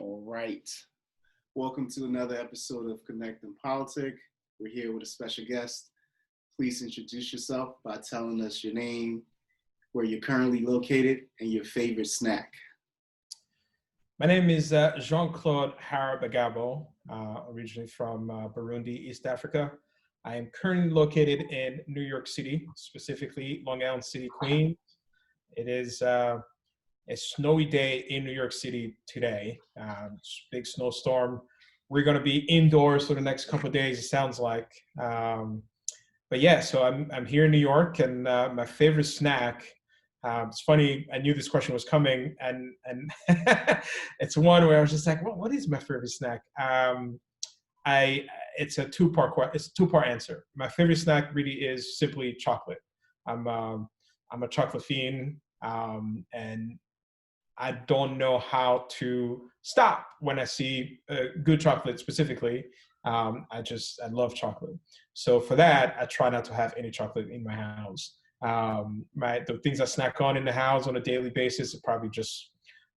All right. Welcome to another episode of Connect and Politic. We're here with a special guest. Please introduce yourself by telling us your name, where you're currently located, and your favorite snack. My name is Jean-Claude Harabagabo, originally from Burundi, East Africa. I am currently located in New York City, specifically Long Island City, Queens. It is a snowy day in New York City today. Big snowstorm. We're going to be indoors for the next couple of days, it sounds like. But yeah, so I'm here in New York, and my favorite snack. It's funny. I knew this question was coming, and it's one where I was just like, "What is my favorite snack?" It's a two-part answer. My favorite snack really is simply chocolate. I'm a chocolate fiend, and I don't know how to stop when I see good chocolate specifically. I love chocolate. So for that, I try not to have any chocolate in my house. The things I snack on in the house on a daily basis are probably just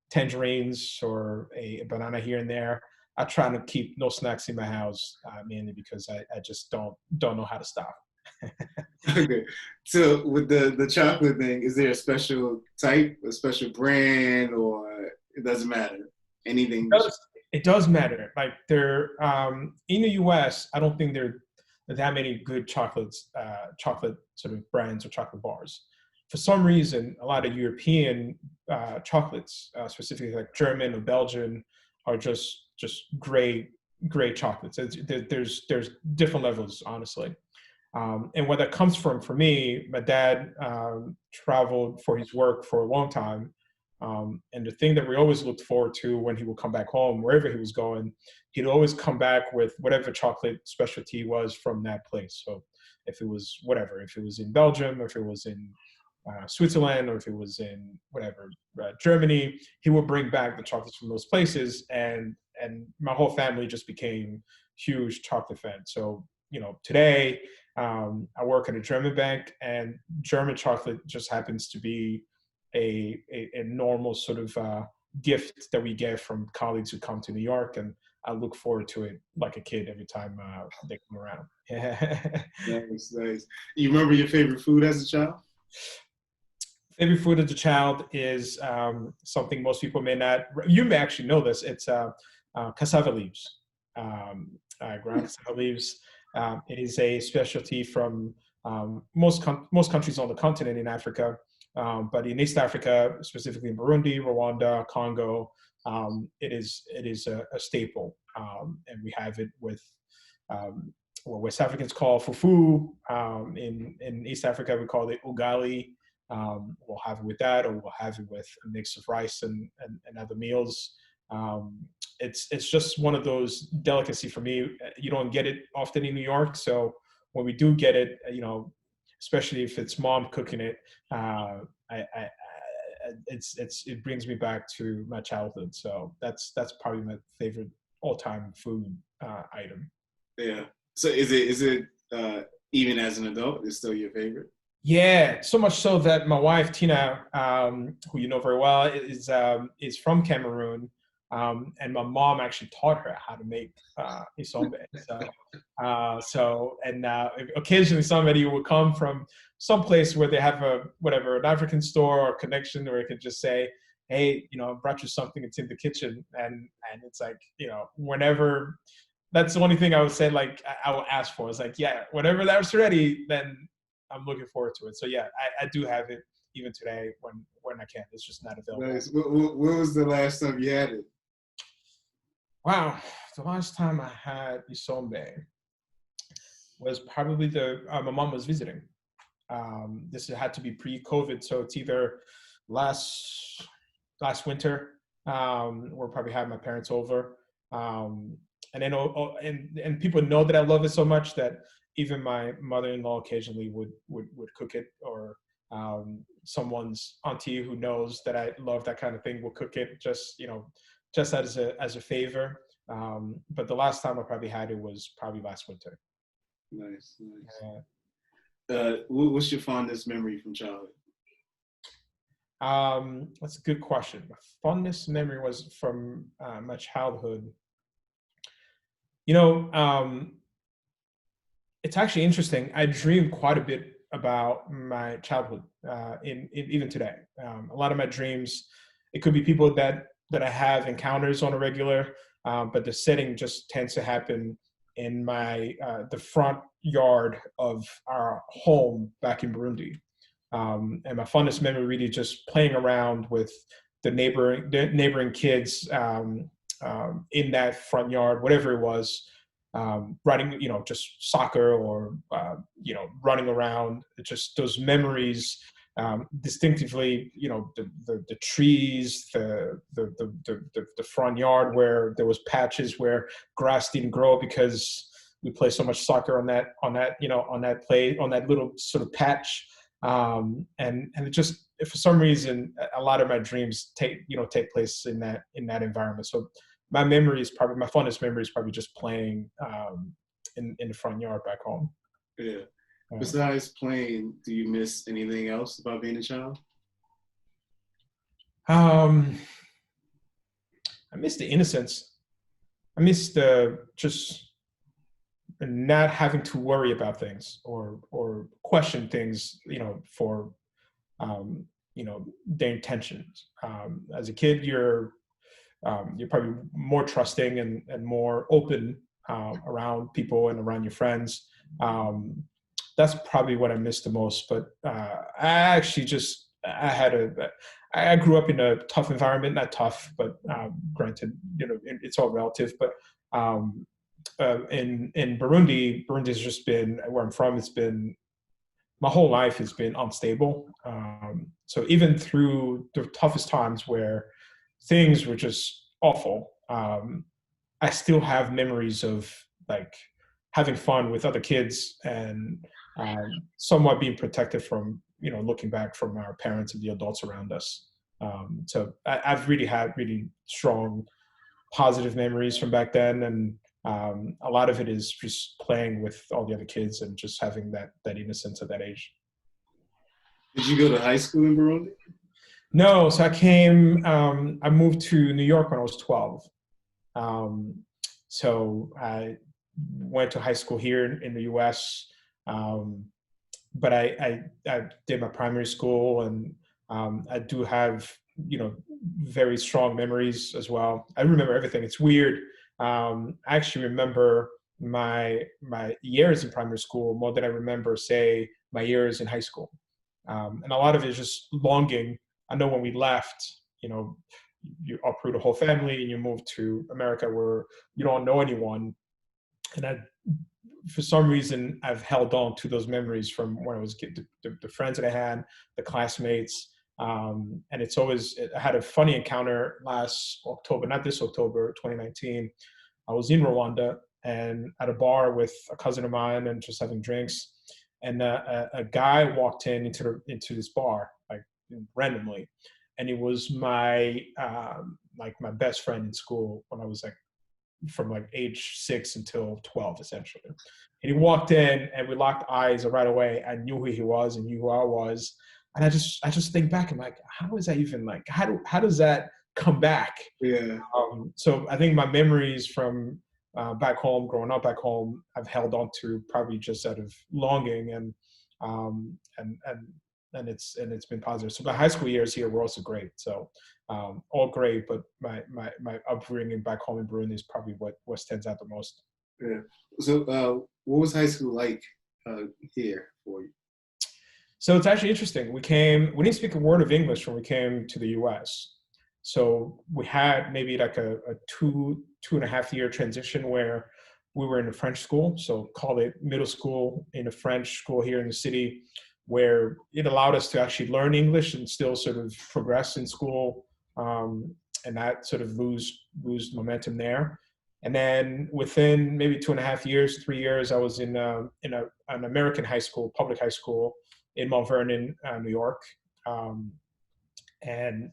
tangerines or a banana here and there. I try to keep no snacks in my house, mainly because I just don't know how to stop. Okay. So with the chocolate thing, is there a special type, a special brand, or it doesn't matter? Anything that It does matter. Like in the U.S., I don't think there are that many good chocolate sort of brands or chocolate bars. For some reason, a lot of European chocolates, specifically like German or Belgian, are just great chocolates. There's different levels, honestly. And where that comes from for me, my dad traveled for his work for a long time. And the thing that we always looked forward to when he would come back home, wherever he was going, he'd always come back with whatever chocolate specialty was from that place. So if it was whatever, if it was in Belgium, if it was in Switzerland, or if it was in whatever, Germany, he would bring back the chocolates from those places. And my whole family just became huge chocolate fans. So, today I work at a German bank, and German chocolate just happens to be a normal sort of gift that we get from colleagues who come to New York, and I look forward to it like a kid every time they come around. nice, nice. You remember your favorite food as a child? Favorite food as a child is something most people may not. You may actually know this. It's cassava leaves. Ground cassava leaves. It is a specialty from most countries on the continent in Africa. But in East Africa, specifically in Burundi, Rwanda, Congo, it is a staple, and we have it with what West Africans call fufu. In East Africa, we call it ugali. We'll have it with that, or we'll have it with a mix of rice and other meals. It's just one of those delicacy for me. You don't get it often in New York, so when we do get it, especially if it's mom cooking it, it brings me back to my childhood. So that's probably my favorite all-time food item. Yeah. So is it even as an adult, it's still your favorite? Yeah, so much so that my wife Tina, who you know very well, is from Cameroon, and my mom actually taught her how to make isombe. Occasionally somebody will come from some place where they have an African store or connection where it can just say, "Hey, I brought you something. It's in the kitchen," and it's like, whenever. That's the only thing I would say. Like I will ask for. It's like, yeah, whenever that's ready, then I'm looking forward to it. So yeah, I do have it even today when I can. It's just not available. Nice. When was the last time you had it? Wow, the last time I had isombe was probably my mom was visiting. This had to be pre-COVID, so it's either last winter, or probably had my parents over. And then and people know that I love it so much that even my mother-in-law occasionally would cook it, or someone's auntie who knows that I love that kind of thing will cook it just as a favor. But the last time I probably had it was probably last winter. Nice, nice. What's your fondest memory from childhood? That's a good question. My fondest memory was from my childhood. You know, it's actually interesting. I dream quite a bit about my childhood, in even today. A lot of my dreams, it could be people that I have encounters on a regular, but the setting just tends to happen in my the front yard of our home back in Burundi. And my fondest memory really just playing around with the neighboring kids, in that front yard, whatever it was, running, just soccer or, running around. It's just those memories, distinctively, the trees, the front yard where there was patches where grass didn't grow because we play so much soccer on that little sort of patch. And it just, if for some reason, a lot of my dreams take place in that environment. So my fondest memory is probably just playing, in the front yard back home. Yeah. Besides playing, do you miss anything else about being a child? I miss the innocence. I miss the just not having to worry about things or question things, for, their intentions. As a kid, you're probably more trusting and more open, around people and around your friends. That's probably what I miss the most. But I grew up in a tough environment, not tough, but, granted, it's all relative. But, in Burundi has just been where I'm from. It's been my whole life has been unstable. So even through the toughest times where things were just awful, I still have memories of like having fun with other kids and, somewhat being protected from, looking back from our parents and the adults around us. So I've really had really strong positive memories from back then. And, a lot of it is just playing with all the other kids and just having that innocence at that age. Did you go to high school in Burundi? No, so I moved to New York when I was 12. Um, so I went to high school here in the US. But I did my primary school, and, I do have, very strong memories as well. I remember everything. It's weird. I actually remember my years in primary school more than I remember, say, my years in high school. And a lot of it is just longing. I know when we left, you uproot a whole family and you move to America where you don't know anyone. And for some reason, I've held on to those memories from when I was a kid, the friends that I had, the classmates. And I had a funny encounter last October, not this October, 2019. I was in Rwanda and at a bar with a cousin of mine and just having drinks. And a guy walked into this bar, like randomly. And it was my best friend in school when I was like, from like age 6 until 12, essentially. And he walked in and we locked eyes right away. I knew who he was and knew who I was. And I just think back, I'm like, how is that even like, how does that come back? Yeah. So I think my memories from, back home, growing up back home, I've held on to probably just out of longing, and, it's been positive. So my high school years here were also great. So, all great, but my upbringing back home in Burundi is probably what stands out the most. Yeah. So, what was high school like, here for you? So it's actually interesting. We didn't speak a word of English when we came to the US. So we had maybe like a 2.5 year transition where we were in a French school. So call it middle school in a French school here in the city, where it allowed us to actually learn English and still sort of progress in school, and not sort of lose momentum there. And then within maybe 2.5 years, 3 years, I was in an American high school, public high school in Mount Vernon, New York, and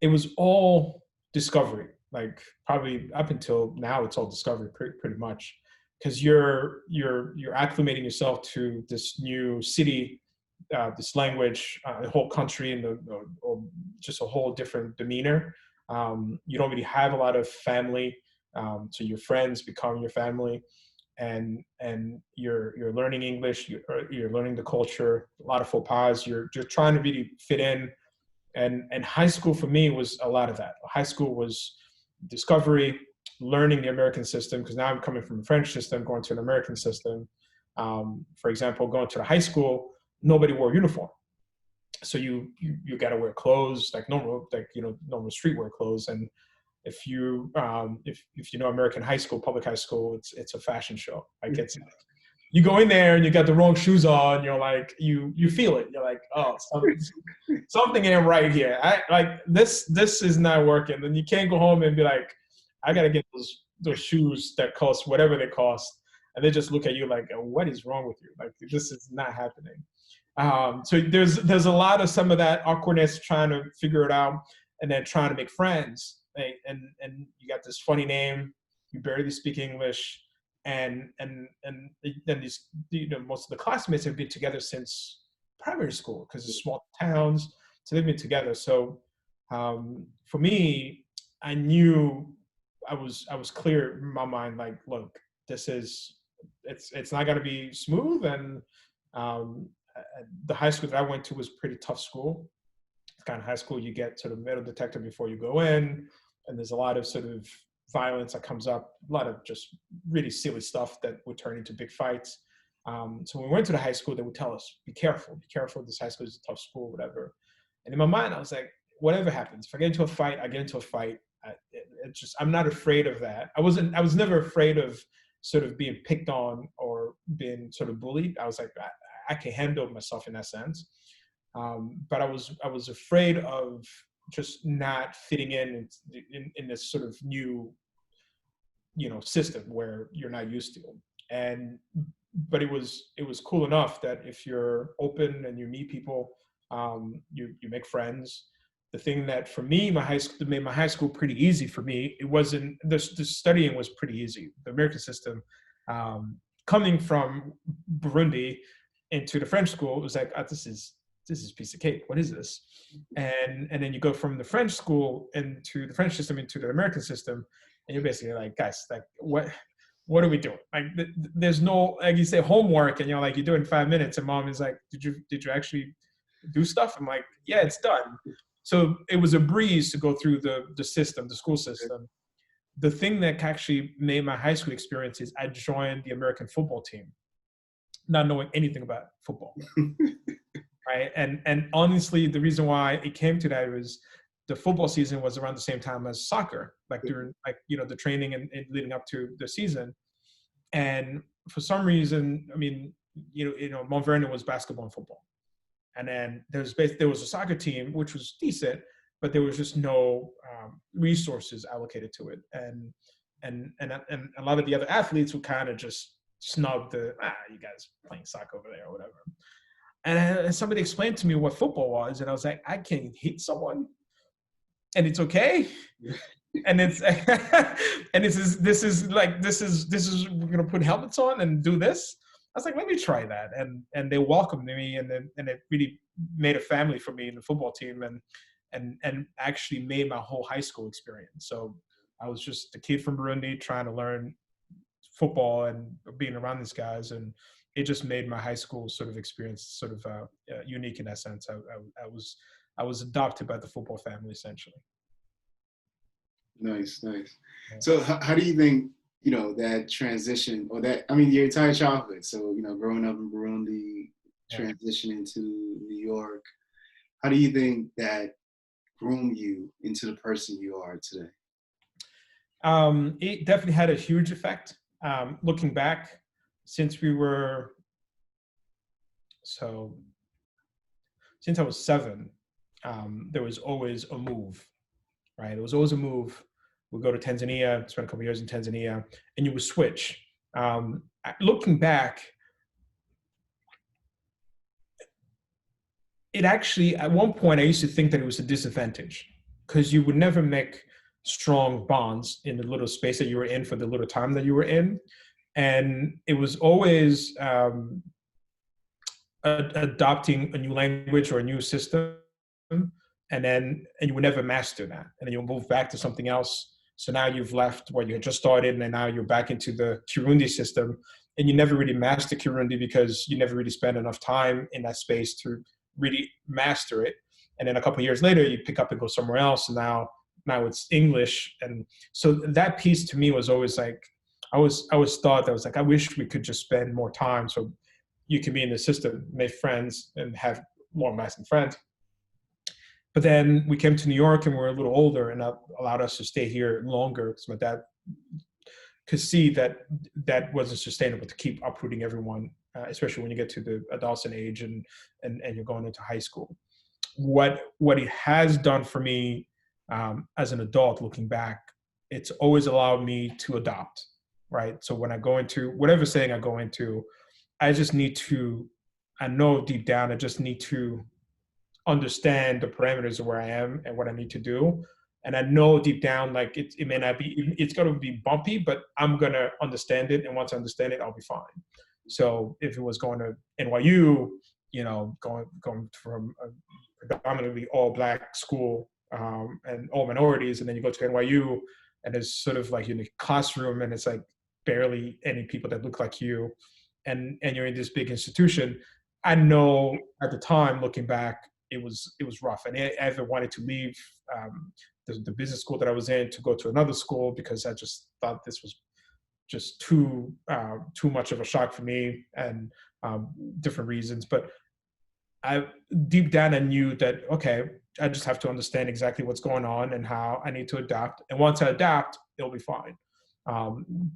it was all discovery. Like probably up until now, it's all discovery, pretty much, because you're acclimating yourself to this new city, this language, the whole country, and or just a whole different demeanor. You don't really have a lot of family, so your friends become your family, and you're learning English, you're learning the culture, a lot of faux pas. You're trying to really fit in, and high school for me was a lot of that. High school was discovery, learning the American system, because now I'm coming from a French system, going to an American system. For example, going to the high school, nobody wore uniform. So you got to wear clothes like normal, normal streetwear clothes. And if you know American high school, public high school, it's a fashion show. Like you go in there and you got the wrong shoes on, you're like, you feel it. You're like, oh, something ain't right here. This is not working. And you can't go home and be like, I got to get those shoes that cost whatever they cost. And they just look at you like, what is wrong with you? Like, this is not happening. So there's a lot of some of that awkwardness, trying to figure it out, and then trying to make friends. Right? And you got this funny name, you barely speak English, and then these, most of the classmates have been together since primary school, because it's small towns, so they've been together. So for me, I knew I was clear in my mind, like, look, it's not going to be smooth. And the high school that I went to was a pretty tough school. It's kind of high school you get sort of metal detector before you go in, and there's a lot of sort of violence that comes up, a lot of just really silly stuff that would turn into big fights. So when we went to the high school, they would tell us, be careful, this high school is a tough school, whatever. And in my mind, I was like, whatever happens, if I get into a fight, I get into a fight. I'm not afraid of that. I was never afraid of sort of being picked on or being sort of bullied. I was like, I can handle myself in that sense. But I was afraid of just not fitting in this sort of new, system where you're not used to. But it was cool enough that if you're open and you meet people, you make friends. The thing that for me, made my high school pretty easy for me, it wasn't, the studying was pretty easy. The American system, coming from Burundi into the French school, it was like, oh, this is a piece of cake. What is this? And then you go from the French school into the French system into the American system, and you're basically like, guys, like, what are we doing? Like, there's no, like, you say homework, and like, you do it in 5 minutes, and mom is like, did you actually do stuff? I'm like, yeah, it's done. So it was a breeze to go through the system, the school system. The thing that actually made my high school experience is I joined the American football team, not knowing anything about football. Right. And honestly, the reason why it came to that was the football season was around the same time as soccer, like during the training and leading up to the season. And for some reason, I mean, Mount Vernon was basketball and football. And then there was a soccer team, which was decent, but there was just no resources allocated to it. And a lot of the other athletes would kind of just snub you guys playing soccer over there or whatever. And somebody explained to me what football was, and I was like, I can hit someone, and it's okay. And it's and this is we're gonna put helmets on and do this. I was like, let me try that, and they welcomed me, and it really made a family for me in the football team, and actually made my whole high school experience. So I was just a kid from Burundi trying to learn football and being around these guys, and it just made my high school sort of experience sort of unique in that sense. I was adopted by the football family, essentially. Nice. So how do you think, that transition, or that, I mean, your entire childhood, so, growing up in Burundi, transitioning to New York, how do you think that groomed you into the person you are today? It definitely had a huge effect. Looking back, since I was 7, there was always a move, right? There was always a move. We'd go to Tanzania, spend a couple of years in Tanzania, and you would switch. Looking back, it actually, at one point, I used to think that it was a disadvantage, because you would never make strong bonds in the little space that you were in for the little time that you were in. And it was always, adopting a new language or a new system, and you would never master that, and then you'll move back to something else. So now you've left what you had just started, and then now you're back into the Kirundi system, and you never really master Kirundi because you never really spend enough time in that space to really master it. And then a couple of years later, you pick up and go somewhere else, and now it's English. And so that piece to me was always like, I always thought that was like, I wish we could just spend more time so you can be in the system, make friends, and have long-lasting friends. But then we came to New York and we were a little older, and that allowed us to stay here longer because my dad could see that that wasn't sustainable to keep uprooting everyone, especially when you get to the adolescent age and you're going into high school. What it has done for me as an adult, looking back, it's always allowed me to adopt, right? So when I go into whatever setting I go into, I know deep down, I just need to understand the parameters of where I am and what I need to do. And I know deep down, like it may not be, it's going to be bumpy, but I'm going to understand it. And once I understand it, I'll be fine. So if it was going to NYU, going from a predominantly all Black school and all minorities, and then you go to NYU and it's sort of like you're in a classroom and it's like barely any people that look like you, and you're in this big institution. I know at the time, looking back, it was rough, and I ever wanted to leave the business school that I was in to go to another school because I just thought this was just too much of a shock for me, and different reasons. But deep down I knew that, okay, I just have to understand exactly what's going on and how I need to adapt. And once I adapt, it'll be fine.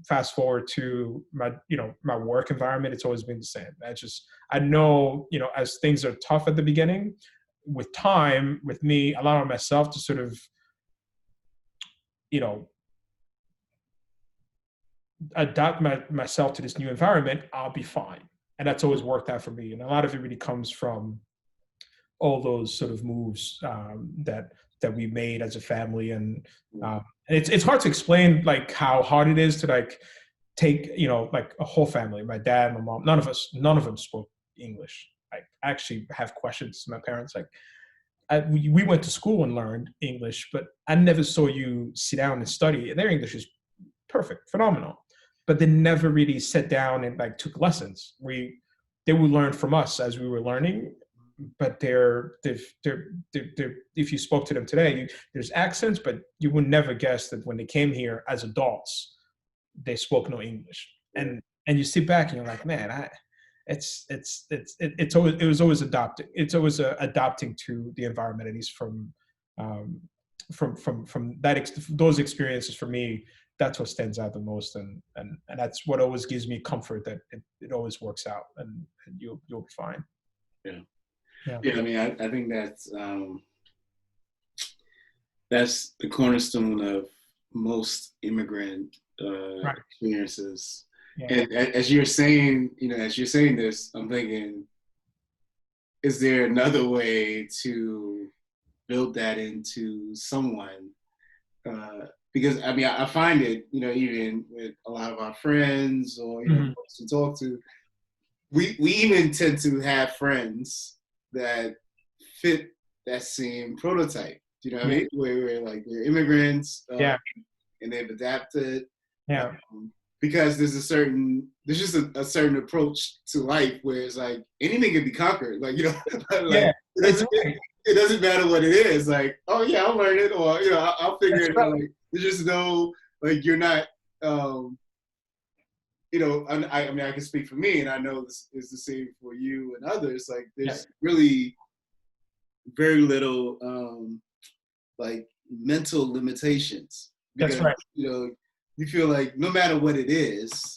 Fast forward to my work environment, it's always been the same. I know, as things are tough at the beginning, with time, with me allowing myself to sort of, adapt myself to this new environment, I'll be fine. And that's always worked out for me. And a lot of it really comes from all those sort of moves that we made as a family. And it's hard to explain like how hard it is to like take, like a whole family, my dad, my mom, none of them spoke English. I actually have questions to my parents. Like we went to school and learned English, but I never saw you sit down and study. And their English is perfect, phenomenal. But they never really sat down and like took lessons. They would learn from us as we were learning, but if you spoke to them today, there's accents, but you would never guess that when they came here as adults, they spoke no English. And you sit back and you're like, man, it was always adopting. It's always adapting to the environment, at least from those experiences for me. That's what stands out the most, and that's what always gives me comfort that it always works out, and you'll be fine. Yeah. Yeah. I mean, I think that's the cornerstone of most immigrant Right. experiences. Yeah. And as you're saying this, I'm thinking, is there another way to build that into someone? Because I mean, I find it, even with a lot of our friends or folks to talk to, we even tend to have friends that fit that same prototype. Do you know what I mean? Where like they're immigrants, and they've adapted. Yeah. Because there's just a certain approach to life where it's like anything can be conquered. Like, like, it doesn't matter what it is. Like, oh yeah, I'll learn it, or I'll figure it out. Like, there's just no, like, you're not. I mean, I can speak for me, and I know this is the same for you and others. Like, there's really very little like mental limitations. Because, that's right. You feel like no matter what it is,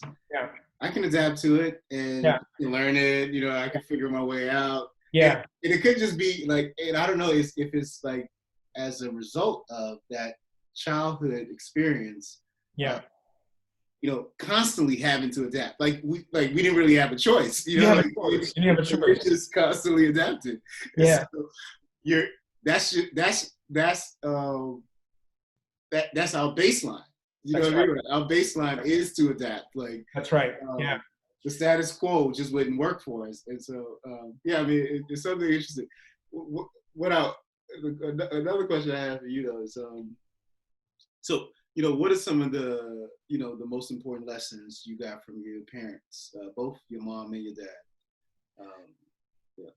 I can adapt to it and learn it. I can figure my way out. Yeah. And it could just be like, and I don't know if it's like as a result of that childhood experience. Yeah. Constantly having to adapt. Like we didn't really have a choice. You didn't have a choice. We're just constantly adapting. Yeah. So that's our baseline. What I mean? Our baseline is to adapt. Like that's right. the status quo just wouldn't work for us. And so, yeah, I mean, it's something interesting. What else? Another question I have for you though is, so, what are some of the, the most important lessons you got from your parents, both your mom and your dad? Yeah.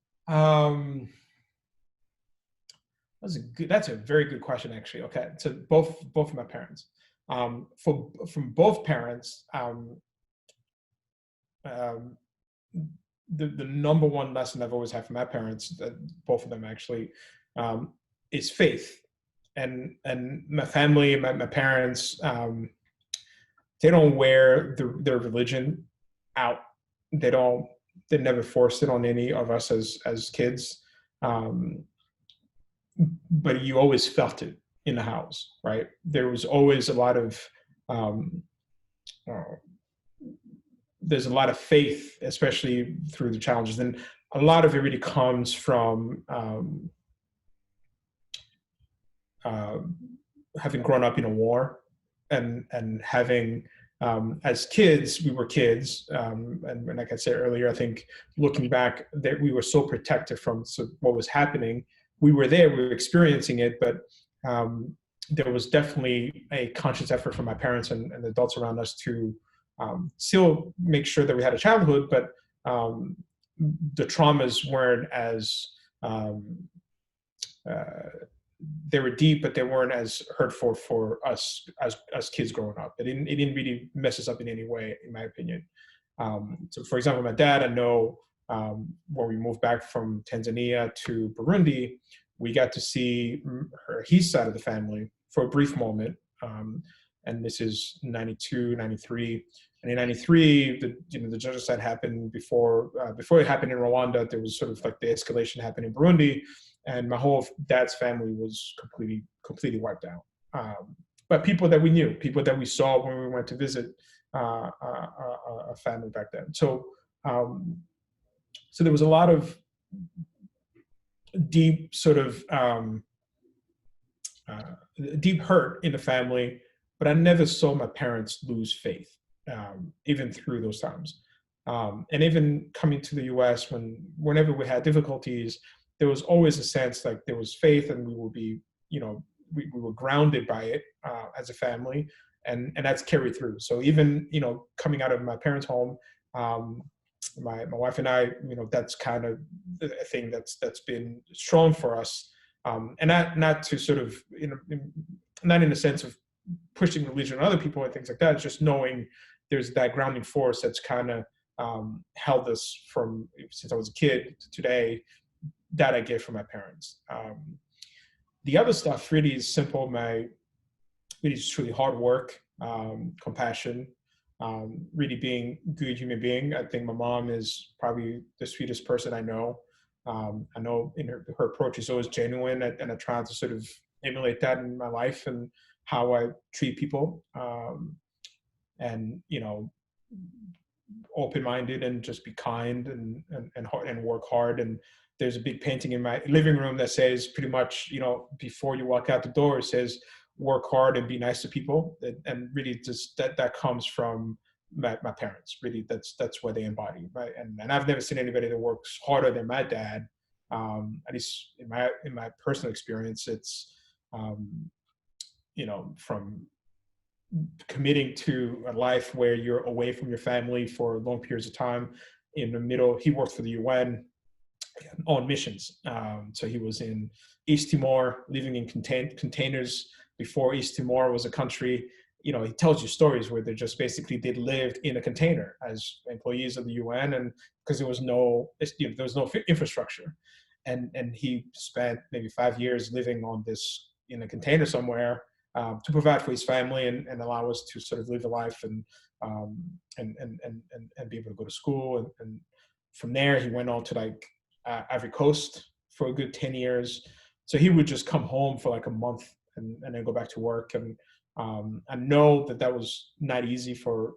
That's a very good question, actually. Okay, so both of my parents. From both parents, the number one lesson I've always had from my parents, both of them actually, is faith. And my family, my parents, they don't wear their religion out. They never forced it on any of us as kids. But you always felt it in the house, right? There was always a lot of there's a lot of faith, especially through the challenges, and a lot of it really comes from having grown up in a war, and having as kids, we were kids, and like I said earlier, I think looking back, that we were so protected from what was happening. We were there, we were experiencing it, but there was definitely a conscious effort from my parents and the adults around us to still make sure that we had a childhood, but the traumas weren't as they were deep, but they weren't as hurtful for us as kids growing up. It didn't really mess us up in any way, in my opinion. So, for example, my dad, I know when we moved back from Tanzania to Burundi, we got to see his side of the family for a brief moment. And this is 92, 93. And in 93, the genocide happened before it happened in Rwanda. There was sort of like the escalation happened in Burundi, and my whole dad's family was completely wiped out. But people that we knew, people that we saw when we went to visit a family back then. So there was a lot of deep sort of deep hurt in the family, but I never saw my parents lose faith, even through those times. And even coming to the US, whenever we had difficulties, there was always a sense like there was faith, and we would be, we were grounded by it as a family, and that's carried through. So even, coming out of my parents' home, my wife and I, that's kind of a thing that's been strong for us, and not to sort of, not in the sense of pushing religion on other people and things like that. It's just knowing there's that grounding force that's kind of held us from since I was a kid to today, that I get from my parents. The other stuff really is simple. Really just really hard work, compassion, really being a good human being. I think my mom is probably the sweetest person I know. I know in her approach is always genuine, and I try to sort of emulate that in my life and how I treat people, and open-minded, and just be kind and work hard. And there's a big painting in my living room that says pretty much, before you walk out the door, it says, work hard and be nice to people. And really just that comes from my parents. Really, that's what they embody, right? And I've never seen anybody that works harder than my dad. At least in my personal experience, it's from committing to a life where you're away from your family for long periods of time. In the middle, he worked for the UN on missions. So he was in East Timor, living in containers before East Timor was a country. He tells you stories where they lived in a container as employees of the UN, and because there was no infrastructure, and he spent maybe 5 years living on this in a container somewhere, to provide for his family and allow us to sort of live a life and be able to go to school. And from there, he went on to Ivory Coast for a good 10 years. So he would just come home for like a month and then go back to work. And I know that was not easy for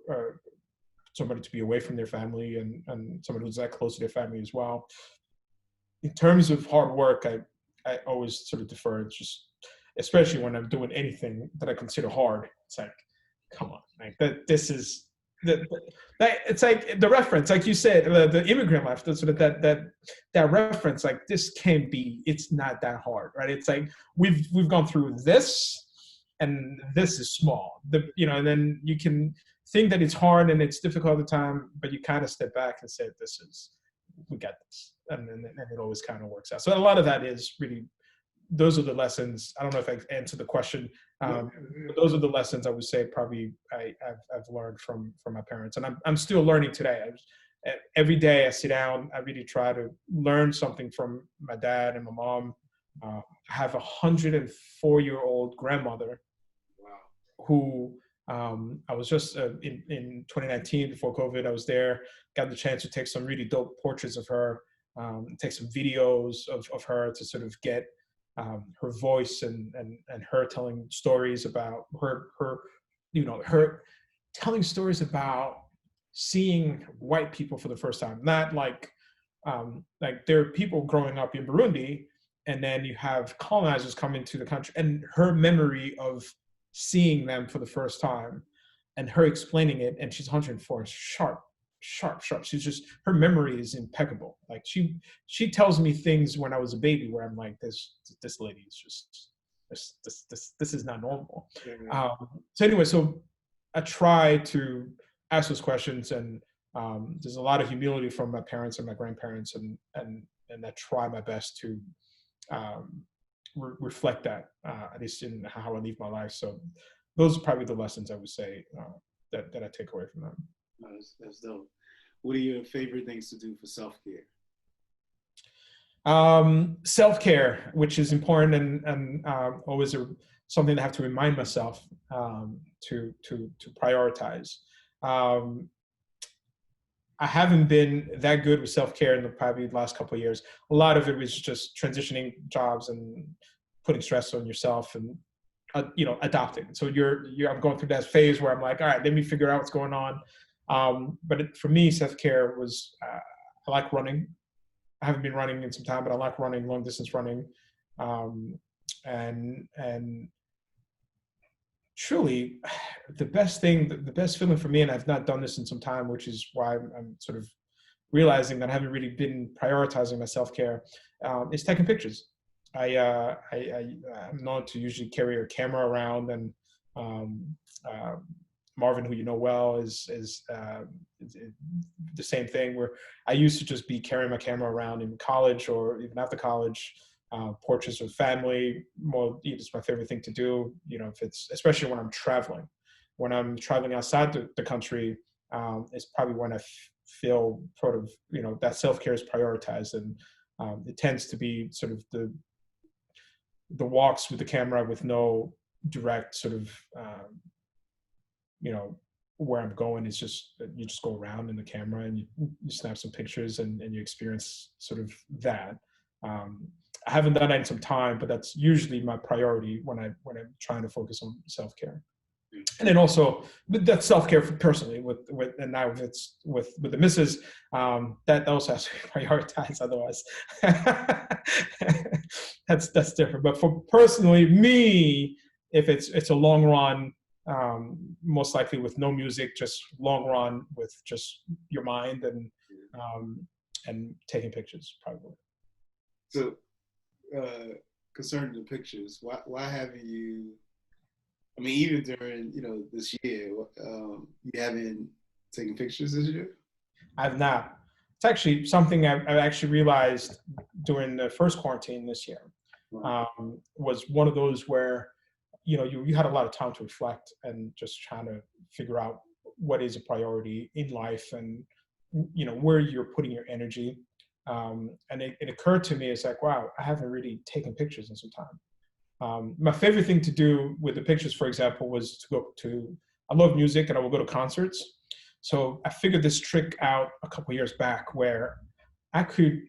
somebody to be away from their family, and somebody who's that close to their family as well. In terms of hard work, I always sort of defer. It's just, especially when I'm doing anything that I consider hard, it's like, come on, like this is the, it's like the reference, like you said, the immigrant life, the sort of that reference, like this can be, it's not that hard, right? It's like we've gone through this, and this is small, and then you can think that it's hard and it's difficult at the time, but you kind of step back and say, we got this, and it always kind of works out. So a lot of that is really, those are the lessons. I don't know if I answered the question. But those are the lessons I would say probably I've learned from my parents, and I'm still learning today. Every day I sit down, I really try to learn something from my dad and my mom. I have a 104-year-old grandmother. Wow. Who I was just in 2019 before COVID. I was there, got the chance to take some really dope portraits of her, take some videos of her to sort of get her voice and her telling stories about her telling stories about seeing white people for the first time. Not like there are people growing up in Burundi, and then you have colonizers come into the country, and her memory of seeing them for the first time and her explaining it, and she's 104, sharp. She's just, her memory is impeccable. Like she tells me things when I was a baby where I'm like, this lady is just, this is not normal. So anyway, so I try to ask those questions, and there's a lot of humility from my parents and my grandparents, and I try my best to reflect that, at least in how I live my life. So those are probably the lessons I would say that I take away from them. That's dope. What are your favorite things to do for self-care? Self-care, which is important, and always something I have to remind myself to prioritize. I haven't been that good with self-care in probably the last couple of years. A lot of it was just transitioning jobs and putting stress on yourself and adopting. So I'm going through that phase where I'm like, all right, let me figure out what's going on. But for me, self-care was, I like running. I haven't been running in some time, but I like running, long distance running. And truly the best feeling for me, and I've not done this in some time, which is why I'm sort of realizing that I haven't really been prioritizing my self-care, is taking pictures. I'm known to usually carry a camera around, and Marvin, who you know well, is the same thing, where I used to just be carrying my camera around in college or even after college, portraits of family. Well, it's my favorite thing to do, if it's, especially when I'm traveling. When I'm traveling outside the country, it's probably when I feel sort of, that self-care is prioritized, and it tends to be sort of the walks with the camera with no direct sort of, where I'm going. Is just, you just go around in the camera and you snap some pictures and you experience sort of that. I haven't done that in some time, but that's usually my priority when I'm trying to focus on self-care. And then also that's self-care personally with and now if it's with the missus, that also has to be prioritized. Otherwise, that's different. But for personally me, if it's a long run, most likely with no music, just long run with just your mind and taking pictures probably. So, concerning the pictures, why haven't you? I mean, even during this year, you haven't taken pictures this year? I've not. It's actually something I've actually realized during the first quarantine this year. Was one of those where you had a lot of time to reflect and just trying to figure out what is a priority in life, and where you're putting your energy. And it occurred to me, it's like, wow, I haven't really taken pictures in some time. My favorite thing to do with the pictures, for example, was to go to, I love music and I will go to concerts. So I figured this trick out a couple of years back where I could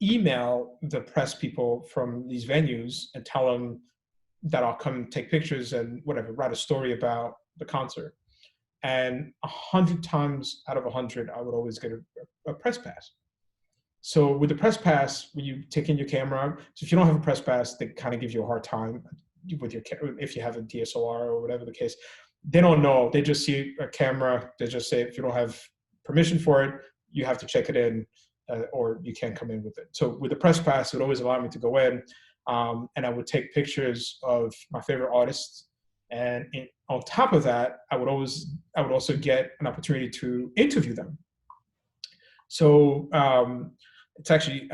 email the press people from these venues and tell them that I'll come take pictures and whatever, write a story about the concert. And 100 times out of 100, I would always get a press pass. So with the press pass, when you take in your camera, so if you don't have a press pass, they kind of give you a hard time with your, if you have a DSLR or whatever the case. they don't know. They just see a camera. They just say, if you don't have permission for it, you have to check it in, or you can't come in with it. So with the press pass, it would always allow me to go in, and I would take pictures of my favorite artists. And on top of that, I would also get an opportunity to interview them. So it's actually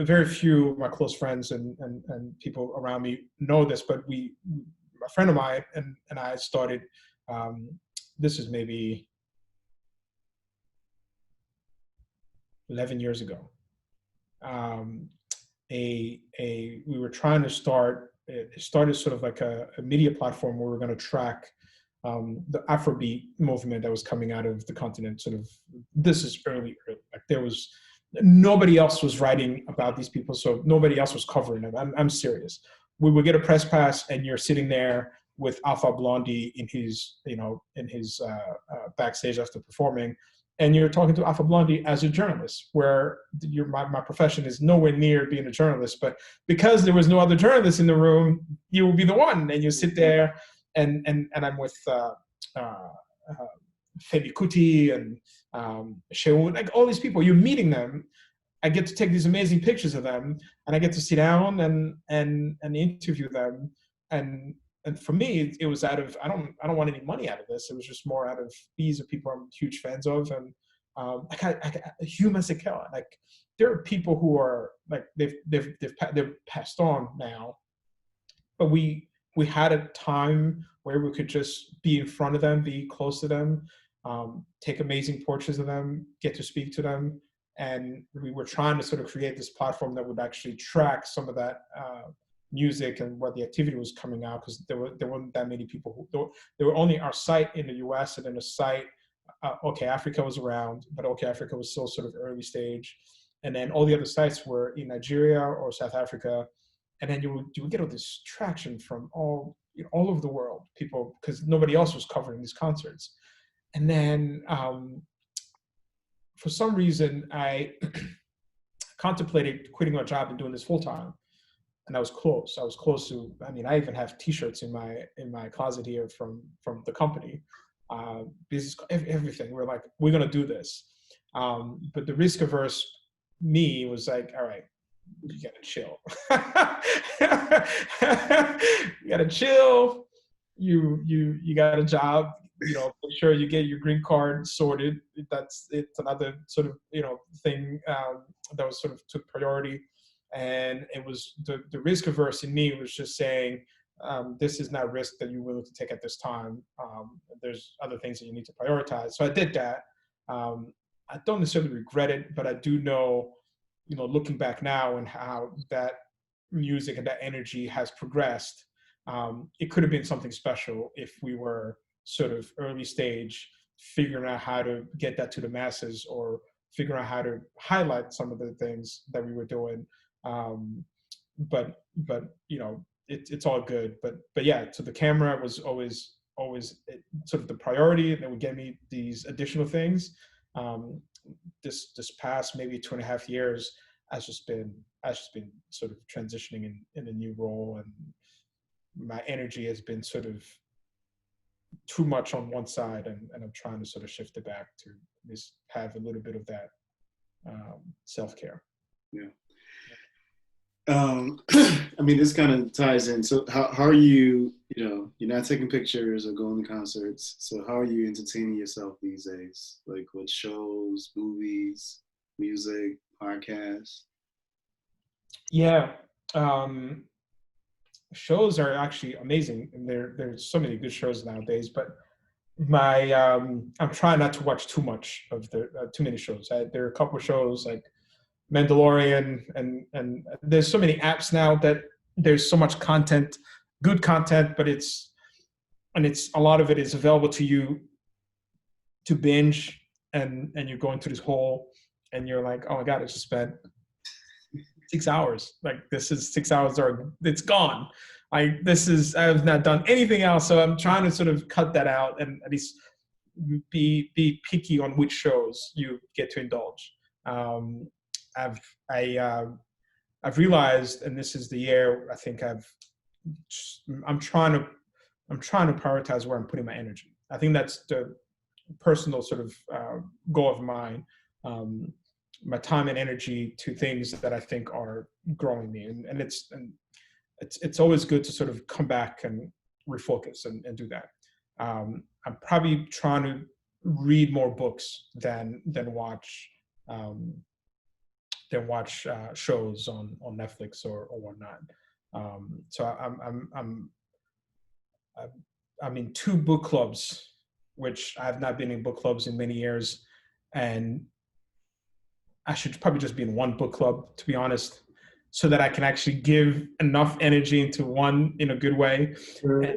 very few of my close friends and people around me know this, but a friend of mine and I started, this is maybe 11 years ago. We were trying to start, it started sort of like a media platform where we're going to track the Afrobeat movement that was coming out of the continent. Sort of, this is early, like there was, nobody else was writing about these people, so nobody else was covering them. I'm serious. We would get a press pass and you're sitting there with Alpha Blondy in his backstage after performing, and you're talking to Alpha Blondy as a journalist, where my profession is nowhere near being a journalist, but because there was no other journalist in the room, you will be the one, and you sit there, and I'm with Femi Kuti and Sheun, like all these people. You're meeting them. I get to take these amazing pictures of them, and I get to sit down and interview them. And for me, it was out of, I don't want any money out of this. It was just more out of, these are people I'm huge fans of, and human secure. Like there are people who are like they've passed on now, but we had a time where we could just be in front of them, be close to them, take amazing portraits of them, get to speak to them. And we were trying to sort of create this platform that would actually track some of that music and what the activity was coming out, because there weren't that many people there were only our site in the US, and then a site, OK Africa was around, but OK Africa was still sort of early stage. And then all the other sites were in Nigeria or South Africa. And then you would get all this traction from all over the world, people, because nobody else was covering these concerts. And then for some reason, I contemplated quitting my job and doing this full time. And I was close. I was close to, I mean, I even have T-shirts in my closet here from the company. Business, everything. We're like, we're going to do this. But the risk averse me was like, all right, you got to chill. You got to chill. You got a job. Make sure you get your green card sorted. It's another sort of thing that was sort of took priority. And it was the risk averse in me was just saying, this is not risk that you're willing to take at this time. There's other things that you need to prioritize. So I did that. I don't necessarily regret it, but I do know, looking back now and how that music and that energy has progressed, it could have been something special if we were sort of early stage, figuring out how to get that to the masses, or figuring out how to highlight some of the things that we were doing. But it's all good. But yeah, so the camera was always sort of the priority that would get me these additional things. This past maybe 2.5 years has just been sort of transitioning in a new role, and my energy has been sort of too much on one side, and I'm trying to sort of shift it back to just have a little bit of that self-care. Yeah. I mean, this kind of ties in. So how are you, you're not taking pictures or going to concerts. So how are you entertaining yourself these days? Like with shows, movies, music, podcasts? Yeah. Shows are actually amazing. And there's so many good shows nowadays, but I'm trying not to watch too much of too many shows. There are a couple of shows like Mandalorian, and there's so many apps now that there's so much content, good content, but it's a lot of it is available to you to binge, and you're going through this hole, and you're like, oh my God, I just spent 6 hours. Like this is 6 hours it's gone. I have not done anything else. So I'm trying to sort of cut that out and at least be picky on which shows you get to indulge. I've realized, and this is the year I think I'm trying to I'm trying to prioritize where I'm putting my energy. I think that's the personal sort of goal of mine. My time and energy to things that I think are growing me, and it's always good to sort of come back and refocus and do that. I'm probably trying to read more books than watch shows on Netflix or whatnot. So I'm in 2 book clubs, which I've not been in book clubs in many years, and I should probably just be in 1 book club, to be honest, so that I can actually give enough energy into one in a good way. Sure.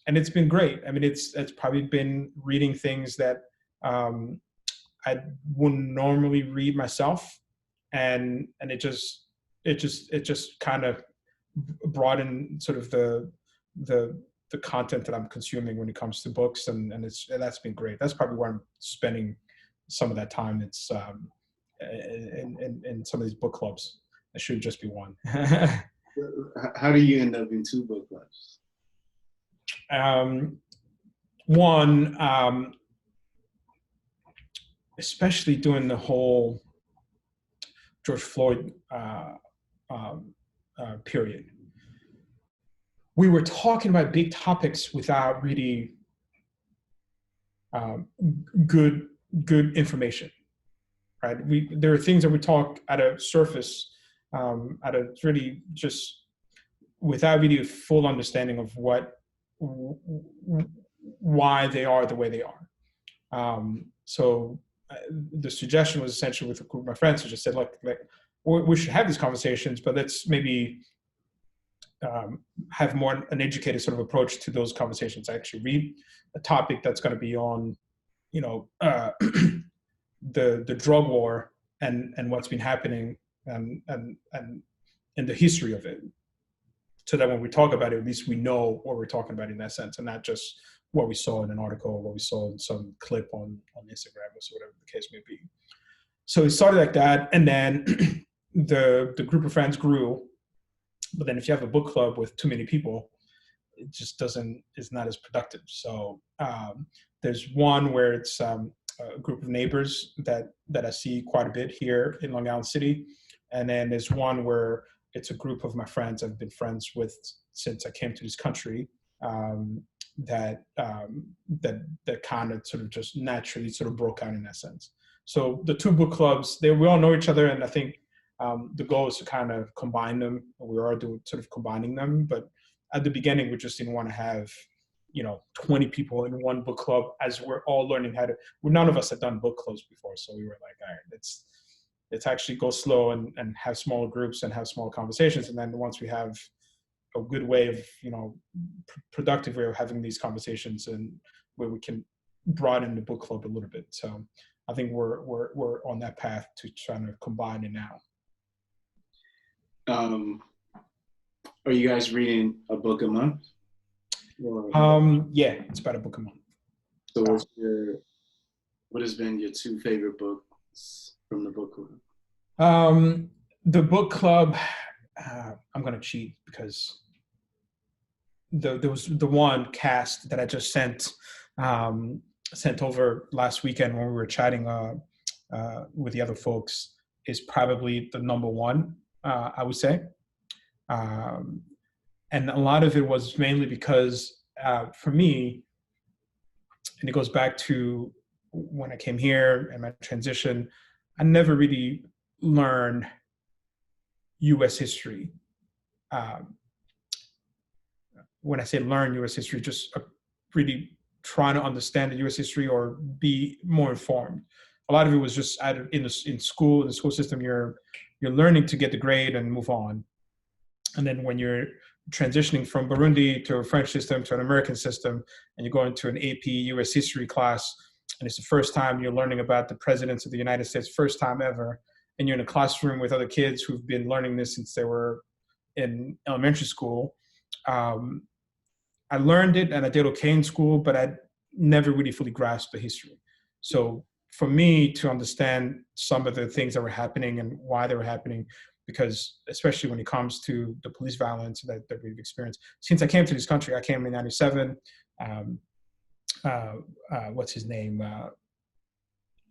And it's been great. I mean, it's probably been reading things that I wouldn't normally read myself, and it just kind of broadened sort of the content that I'm consuming when it comes to books, and that's been great. That's probably where I'm spending some of that time. It's in some of these book clubs. It should just be 1. How do you end up in 2 book clubs? One, especially during the whole George Floyd period, we were talking about big topics without really good information, right? There are things that we talk at a surface, at a really just without really a full understanding of why they are the way they are. So the suggestion was essentially with a group of my friends who just said, like we should have these conversations, but let's maybe have more an educated sort of approach to those conversations. I actually read a topic that's going to be on, the drug war and what's been happening and the history of it, so that when we talk about it, at least we know what we're talking about in that sense, and not just what we saw in an article or what we saw in some clip on Instagram or whatever the case may be. So it started like that, and then the group of friends grew. But then if you have a book club with too many people, it just it's not as productive. So there's one where it's a group of neighbors that I see quite a bit here in Long Island City. And then there's one where it's a group of my friends I've been friends with since I came to this country, that kind of sort of just naturally sort of broke out in that sense. So the 2 book clubs, we all know each other, and I think the goal is to kind of combine them. We are doing sort of combining them, but at the beginning, we just didn't want to have 20 people in 1 book club, as we're all learning how to. None of us had done book clubs before, so we were like, all right, let's actually go slow and have smaller groups and have small conversations, and then once we have a good way of productive way of having these conversations, and where we can broaden the book club a little bit. So I think we're on that path to trying to combine it now. Are you guys reading a book a month? Yeah, it's about a book a month. So what has been your 2 favorite books from the book club? The book club, I'm gonna cheat because there was the one cast that I just sent over last weekend when we were chatting with the other folks is probably the number 1, I would say. And a lot of it was mainly because for me, and it goes back to when I came here and my transition, I never really learned U.S. history. When I say learn U.S. history, just really trying to understand the U.S. history or be more informed. A lot of it was just in the school system, you're learning to get the grade and move on. And then when you're transitioning from Burundi to a French system to an American system, and you go into an AP U.S. history class, and it's the first time you're learning about the presidents of the United States, first time ever, and you're in a classroom with other kids who've been learning this since they were in elementary school. I learned it and I did okay in school, but I never really fully grasped the history. So for me to understand some of the things that were happening and why they were happening, because especially when it comes to the police violence that we've experienced. Since I came to this country, I came in 97. What's his name?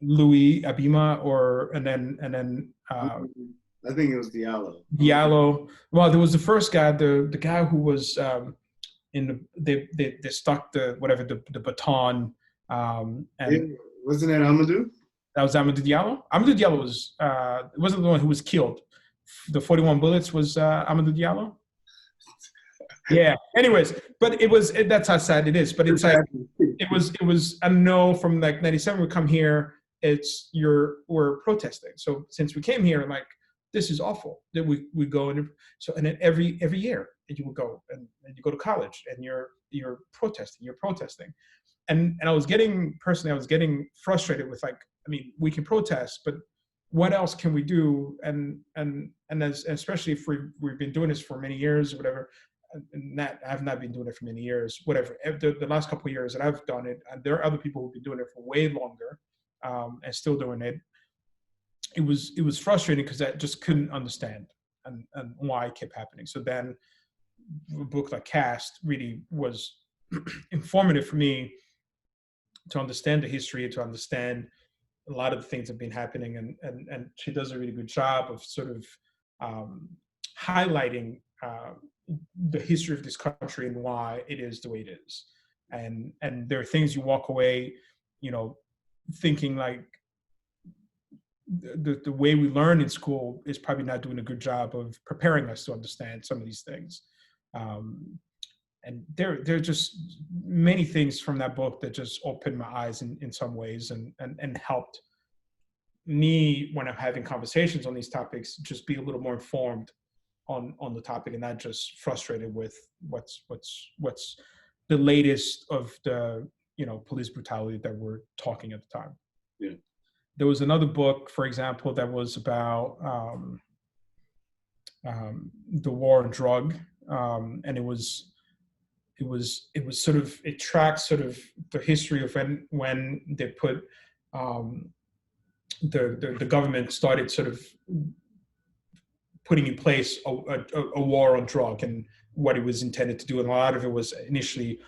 Louis Abima, and then I think it was Diallo. Diallo. Well, there was the first guy, the guy who was in the they stuck the baton. And wasn't it Amadou? That was Amadou Diallo. Amadou Diallo was wasn't the one who was killed. The 41 bullets was Amadou Diallo. Yeah. Anyways, but that's how sad it is. But it's like it was I know from like 97 we come here. We're protesting. So since we came here, like this is awful. That we go and then every year you will go and you go to college and you're protesting. And I was getting frustrated with like, I mean, we can protest, but what else can we do? And especially if we've been doing this for many years or whatever, and I've not been doing it for many years, whatever. The last couple of years that I've done it, and there are other people who've been doing it for way longer, and still doing it. It was frustrating because I just couldn't understand and why it kept happening. So then a book like Cast really was informative for me to understand the history, to understand a lot of the things that have been happening. And she does a really good job of sort of highlighting the history of this country and why it is the way it is. And there are things you walk away, thinking like the way we learn in school is probably not doing a good job of preparing us to understand some of these things. And there are just many things from that book that just opened my eyes in some ways and helped me when I'm having conversations on these topics, just be a little more informed on the topic and not just frustrated with what's the latest of the police brutality that we're talking at the time. Yeah. There was another book, for example, that was about the war on drug, and it tracks sort of the history of when they put the government started sort of putting in place a war on drug and what it was intended to do, and a lot of it was initially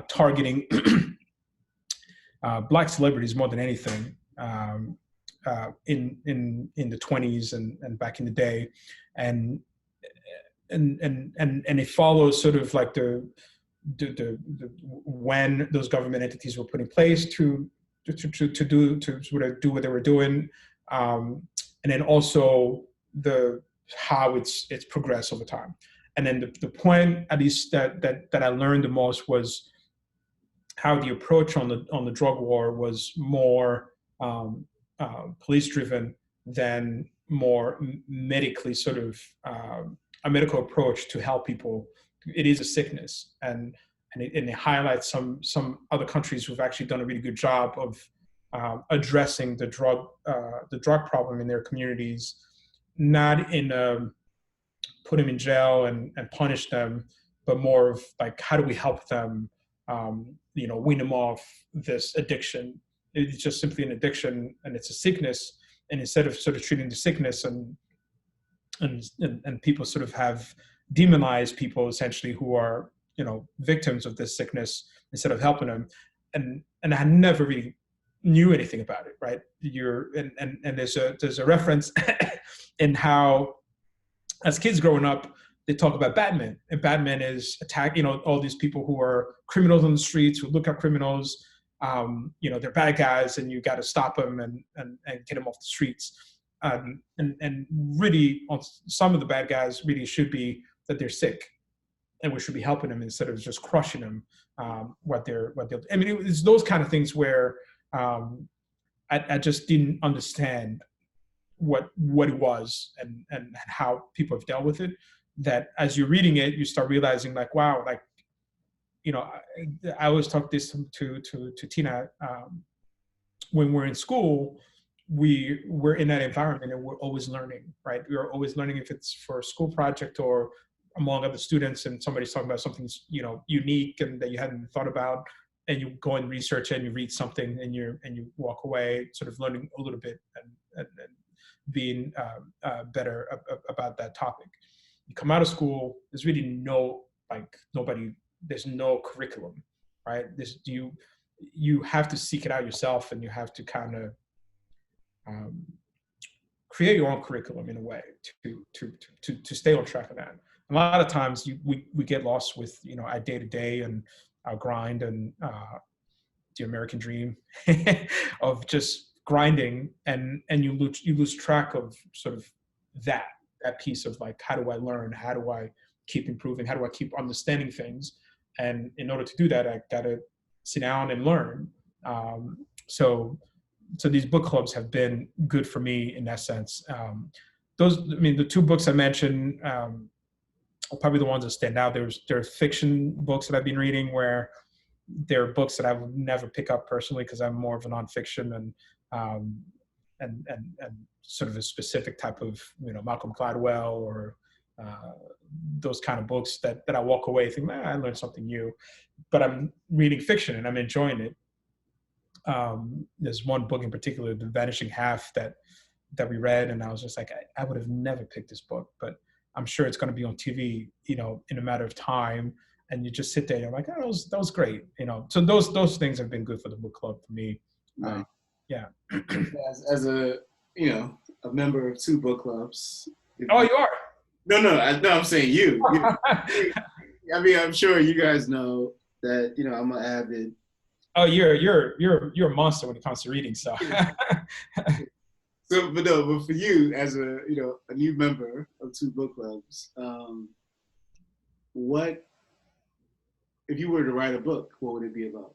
targeting Black celebrities more than anything. In the 20s and back in the day, and it follows sort of like the when those government entities were put in place to sort of do what they were doing, and then also how it's progressed over time. And then the point, at least that I learned the most, was how the approach on the drug war was more police driven than more medically sort of a medical approach to help people. It is a sickness, and it highlights some other countries who've actually done a really good job of addressing the drug problem in their communities, not in put them in jail and punish them, but more of like, how do we help them wean them off this addiction. It's just simply an addiction and it's a sickness. And instead of sort of treating the sickness and people sort of have demonized people essentially who are, victims of this sickness instead of helping them. And I never really knew anything about it, right? And there's a reference in how, as kids growing up, they talk about Batman, and Batman is all these people who are criminals on the streets, who look at criminals, they're bad guys, and you got to stop them and get them off the streets. And really, on some of the bad guys really should be that they're sick, and we should be helping them instead of just crushing them. What they're. I mean, it's those kind of things where I just didn't understand what it was and how people have dealt with it. That as you're reading it, you start realizing like, wow, like, I always talk this to Tina, when we're in school, we're in that environment and we're always learning, right? We're always learning, if it's for a school project or among other students and somebody's talking about something, unique and that you hadn't thought about, and you go and research it and you read something and you walk away sort of learning a little bit. being better about that topic. You come out of school, there's really there's no curriculum, right? You have to seek it out yourself, and you have to kind of create your own curriculum in a way to stay on track of that. A lot of times we get lost with, our day to day and our grind and the American dream of just grinding, and you lose track of sort of that piece of like, how do I learn? How do I keep improving? How do I keep understanding things? And in order to do that, I gotta sit down and learn. So these book clubs have been good for me in that sense. The two books I mentioned are probably the ones that stand out. There are fiction books that I've been reading where they're books that I would never pick up personally because I'm more of a nonfiction and sort of a specific type of, Malcolm Gladwell or those kind of books that I walk away thinking, I learned something new, but I'm reading fiction and I'm enjoying it. There's one book in particular, The Vanishing Half, that we read, and I was just like, I would have never picked this book, but I'm sure it's going to be on TV, in a matter of time. And you just sit there and you're like, oh, that was great. So those things have been good for the book club for me. Right. Yeah. As a member of 2 book clubs. Oh, you are? No, I'm saying you. I mean, I'm sure you guys know that, I'm an avid. Oh, you're a monster when it comes to reading. So. But for you as a new member of 2 book clubs, what if you were to write a book? What would it be about?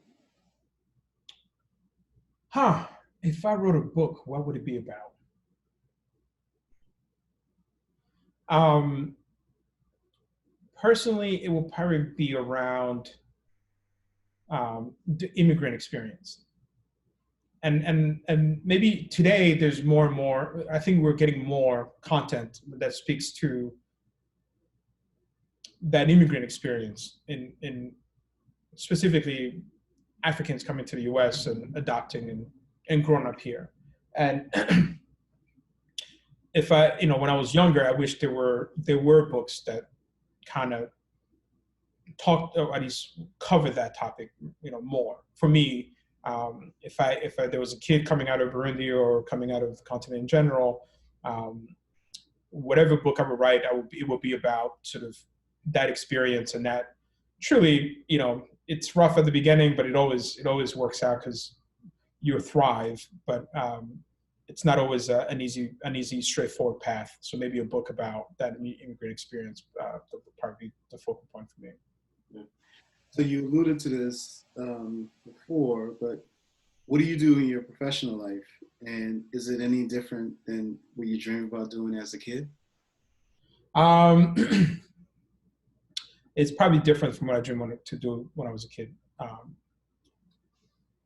If I wrote a book, what would it be about? Personally, it will probably be around the immigrant experience. And maybe today there's more and more, I think we're getting more content that speaks to that immigrant experience in specifically Africans coming to the US and adopting and growing up here. And if when I was younger, I wish there were books that kind of talked, or at least covered that topic, more. For me, if there was a kid coming out of Burundi or coming out of the continent in general, whatever book I would write, it would be about sort of that experience, and that truly, it's rough at the beginning, but it always works out because you thrive. But it's not always an easy, straightforward path. So maybe a book about that immigrant experience would probably be the focal point for me. Yeah. So you alluded to this before, but what do you do in your professional life? And is it any different than what you dreamed about doing as a kid? It's probably different from what I dreamed to do when I was a kid.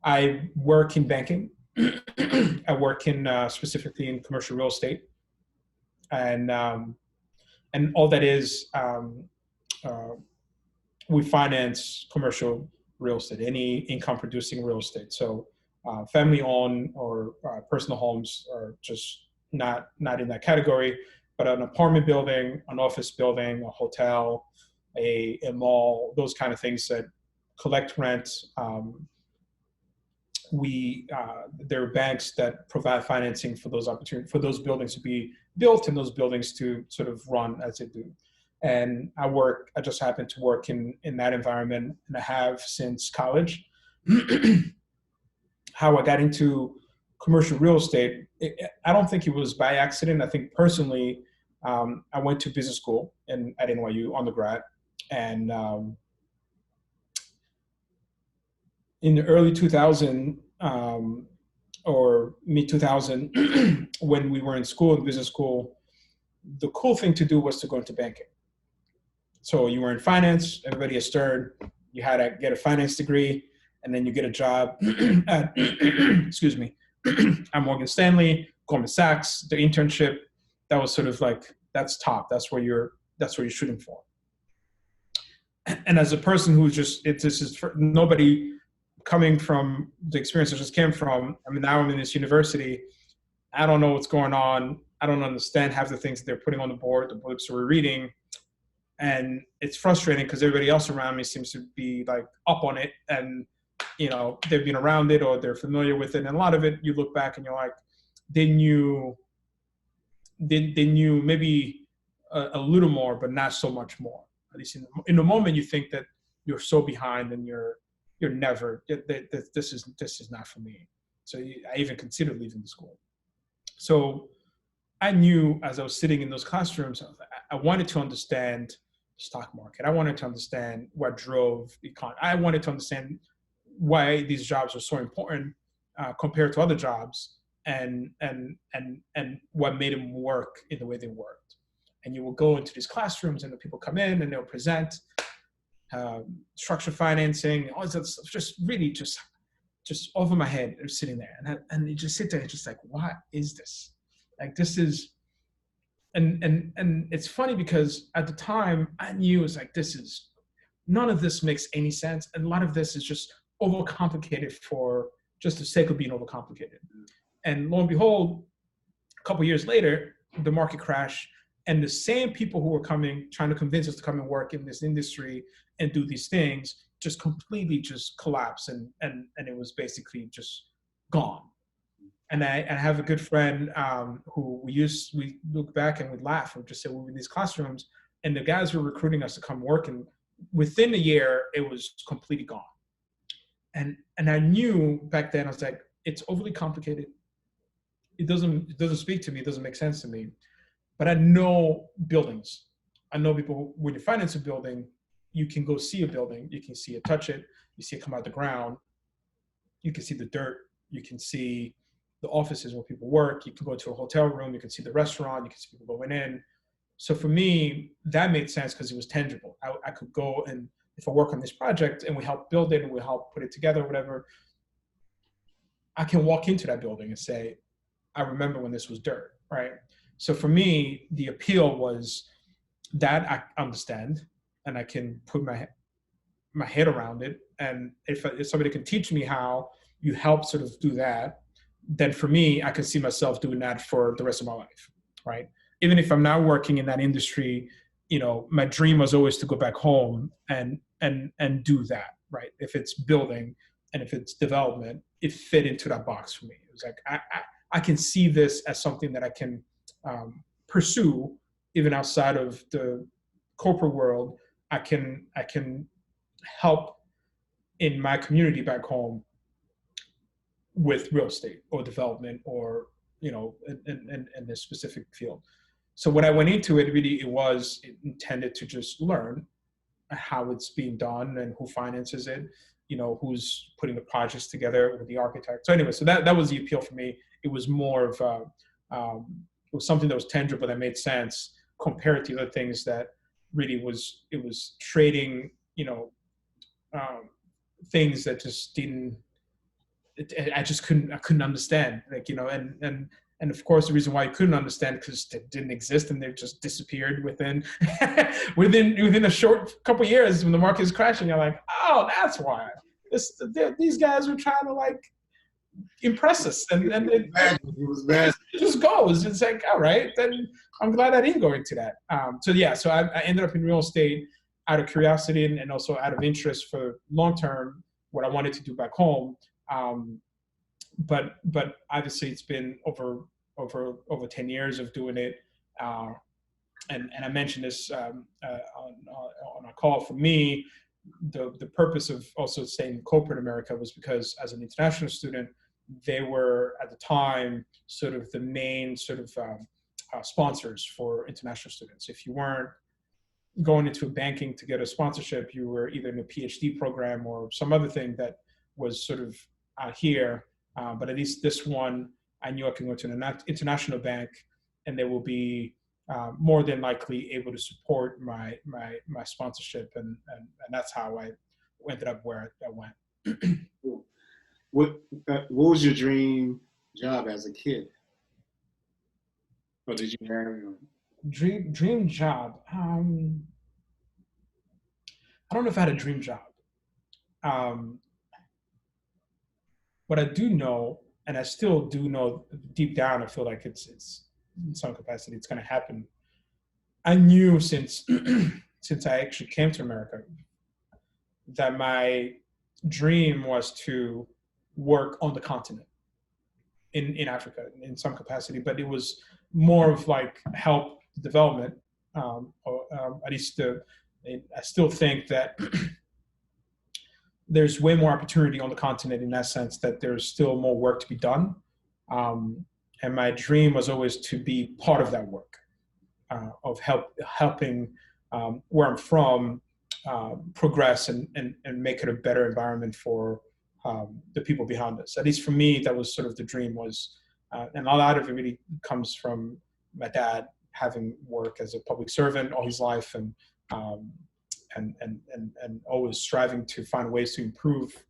I work in banking. I work in specifically in commercial real estate, and all that is, we finance commercial real estate, any income producing real estate. So family owned or personal homes are just not in that category, but an apartment building, an office building, a hotel, a mall, those kind of things that collect rent. There are banks that provide financing for those opportunities, for those buildings to be built and those buildings to sort of run as they do. And I just happen to work in that environment, and I have since college. How I got into commercial real estate, I don't think it was by accident. I think personally, I went to business school at NYU undergrad, and in the early 2000 or mid 2000, when we were in business school, the cool thing to do was to go into banking. So you were in finance, everybody at Stern, you had to get a finance degree, and then you get a job at, excuse me, at Morgan Stanley, Goldman Sachs, the internship. That was sort of like, that's top. That's where you're shooting for. And as a person who nobody coming from the experience I just came from, I mean, now I'm in this university, I don't know what's going on I don't understand half the things they're putting on the board, the books we're reading. And it's frustrating because everybody else around me seems to be like up on it, and they've been around it or they're familiar with it. And a lot of it, you look back and you're like, they knew maybe a little more, but not so much more. At least in the moment, you think that you're so behind and you're never, this is not for me. So I even considered leaving the school. So I knew as I was sitting in those classrooms, I wanted to understand the stock market. I wanted to understand what drove the economy. I wanted to understand why these jobs are so important compared to other jobs, and what made them work in the way they worked. And you will go into these classrooms, and the people come in and they'll present structured financing, all that stuff, just really just over my head. They're sitting there, and you just sit there, just like, what is this? Like, this is, and it's funny because at the time I knew it was like, none of this makes any sense. And a lot of this is just overcomplicated for just the sake of being overcomplicated. And lo and behold, a couple of years later, the market crashed, and the same people who were trying to convince us to come and work in this industry and do these things, just completely just collapsed, and it was basically just gone. And I have a good friend who we look back and we'd laugh and just say, we were in these classrooms and the guys were recruiting us to come work, and within a year it was completely gone. And I knew back then, I was like, it's overly complicated. It doesn't speak to me. It doesn't make sense to me. But I know buildings. I know people, when you finance a building, you can go see a building. You can see it, touch it. You see it come out the ground. You can see the dirt. You can see the offices where people work. You can go to a hotel room. You can see the restaurant. You can see people going in. So for me, that made sense because it was tangible. I could go, and if I work on this project and we help build it and we help put it together, whatever, I can walk into that building and say, I remember when this was dirt, right? So for me, the appeal was that I understand and I can put my head around it. And if somebody can teach me how you help sort of do that, then for me, I can see myself doing that for the rest of my life, right? Even if I'm not working in that industry, my dream was always to go back home and do that, right? If it's building and if it's development, it fit into that box for me. It was like, I can see this as something that I can pursue even outside of the corporate world. I can help in my community back home with real estate or development or, in this specific field. So when I went into it, really, it was intended to just learn how it's being done and who finances it, who's putting the projects together with the architect. So anyway, so that was the appeal for me. It was more of, it was something that was tangible, that made sense compared to other things that really it was trading, things that just didn't, I couldn't understand, and of course the reason why I couldn't understand, because they didn't exist and they just disappeared within a short couple of years when the market is crashing. You're like, oh, that's why these guys were trying to like impress us, and it just goes. It's like, all right, then I'm glad I didn't go into that. So I ended up in real estate out of curiosity and also out of interest for long term what I wanted to do back home. But obviously it's been over 10 years of doing it. And I mentioned this on a call. For me, the purpose of also staying in corporate America was because as an international student, they were at the time sort of the main sort of sponsors for international students. If you weren't going into banking to get a sponsorship, you were either in a PhD program or some other thing that was sort of out here. But at least this one, I knew I could go to an international bank and they will be more than likely able to support my sponsorship. And that's how I ended up where I went. What was your dream job as a kid? Or did you have Dream job? I don't know if I had a dream job. What I do know, and I still do know deep down, I feel like it's in some capacity it's going to happen. I knew since since I actually came to America that my dream was to work on the continent in Africa in some capacity, but it was more of like help development. Or at least I still think that there's way more opportunity on the continent in that sense, that there's still more work to be done. And my dream was always to be part of that work, of helping where I'm from progress and make it a better environment for the people behind us. At least for me, that was sort of the dream was, and a lot of it really comes from my dad having worked as a public servant all his life, and always striving to find ways to improve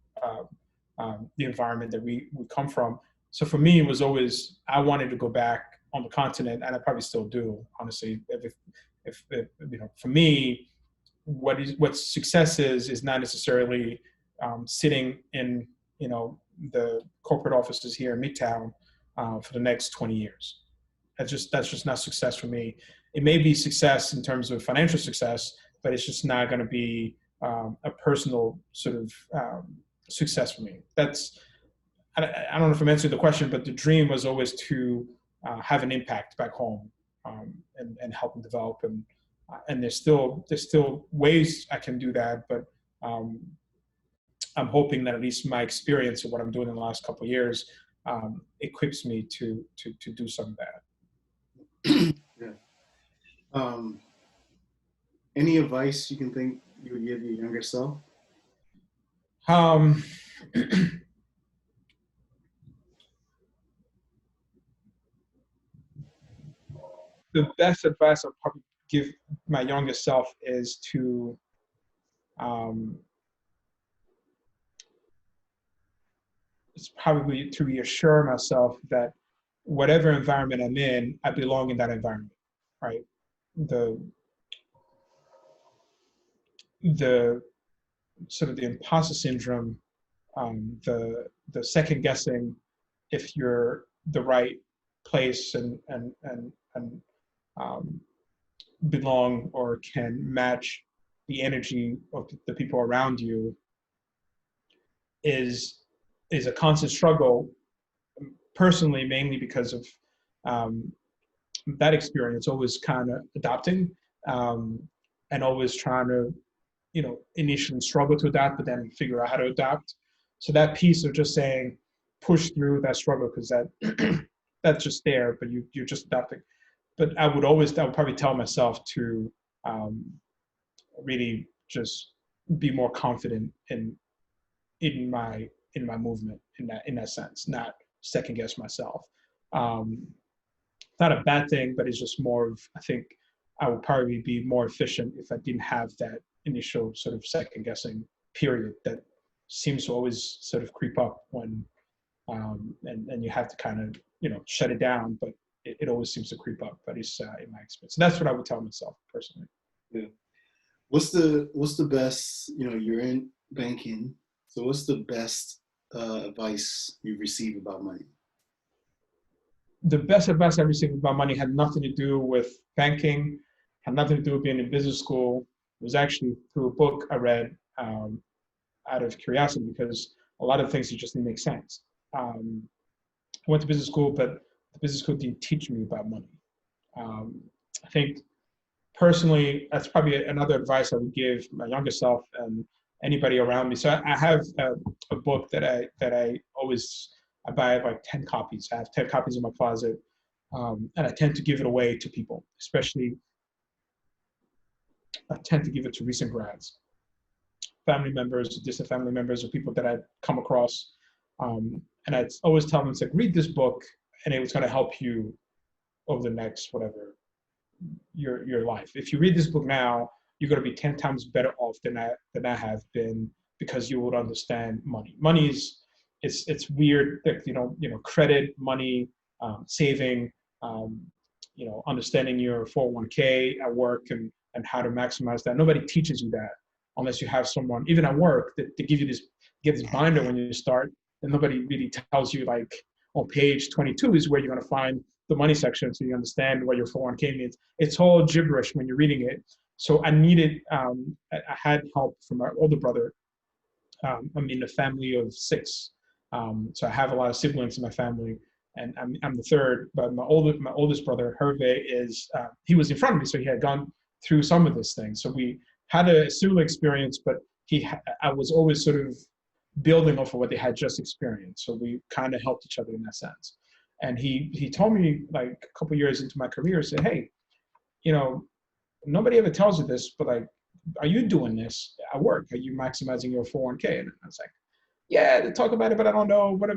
the environment that we come from. So for me, it was always, I wanted to go back on the continent, and I probably still do, honestly. If you know, for me, what success is not necessarily sitting in, you know, the corporate offices here in Midtown for the next 20 years. That's just not success for me. It may be success in terms of financial success, but it's just not going to be a personal sort of success for me. I don't know if I'm answering the question, but the dream was always to have an impact back home, and help them develop. And there's still ways I can do that, but I'm hoping that at least my experience of what I'm doing in the last couple of years equips me to do some of that. Yeah. Any advice you can think you would give your younger self? The best advice I'll probably give my younger self is to it's probably to reassure myself that whatever environment I'm in, I belong in that environment, right? The sort of the imposter syndrome, the second guessing if you're the right place and belong or can match the energy of the people around you is a constant struggle, personally, mainly because of that experience, always kind of adapting, and always trying to, you know, initially struggle to adapt, but then figure out how to adapt. So that piece of just saying, push through that struggle, because that's just there, but you're just adapting. But I would probably tell myself to really just be more confident in my movement in that sense, not second guess myself. Not a bad thing, but it's just more of, I think I would probably be more efficient if I didn't have that initial sort of second guessing period that seems to always sort of creep up when and you have to kind of, you know, shut it down, but it always seems to creep up. But it's in my experience. So that's what I would tell myself personally. Yeah. What's the best, you know, you're in banking, so what's the best advice you've received about money? The best advice I received about money had nothing to do with banking, had nothing to do with being in business school. It was actually through a book I read out of curiosity, because a lot of things just didn't make sense. I went to business school, but the business school didn't teach me about money. I think personally, that's probably another advice I would give my younger self and anybody around me. So I have a book that I always, I buy like 10 copies. I have 10 copies in my closet, and I tend to give it away to people, especially I tend to give it to recent grads, family members, distant family members, or people that I've come across. And I always tell them, it's like, read this book, and it was going to help you over the next, whatever, your life. If you read this book now, you're going to be 10 times better off than I have been, because you would understand money. Money is, it's weird, that, you know, credit, money, saving, you know, understanding your 401k at work and how to maximize that. Nobody teaches you that unless you have someone, even at work, that they give you this binder when you start, and nobody really tells you, like, on page 22 is where you're going to find the money section so you understand what your 401k means. It's all gibberish when you're reading it. So I needed, I had help from my older brother. I'm in a family of 6. So I have a lot of siblings in my family, and I'm the third, but my oldest brother, Hervé, he was in front of me, so he had gone through some of this thing. So we had a similar experience, but I was always sort of building off of what they had just experienced. So we kind of helped each other in that sense. And he told me, like, a couple years into my career, said, hey, nobody ever tells you this, but like, are you doing this at work? Are you maximizing your 401k? And I was like, yeah, they talk about it, but I don't know what,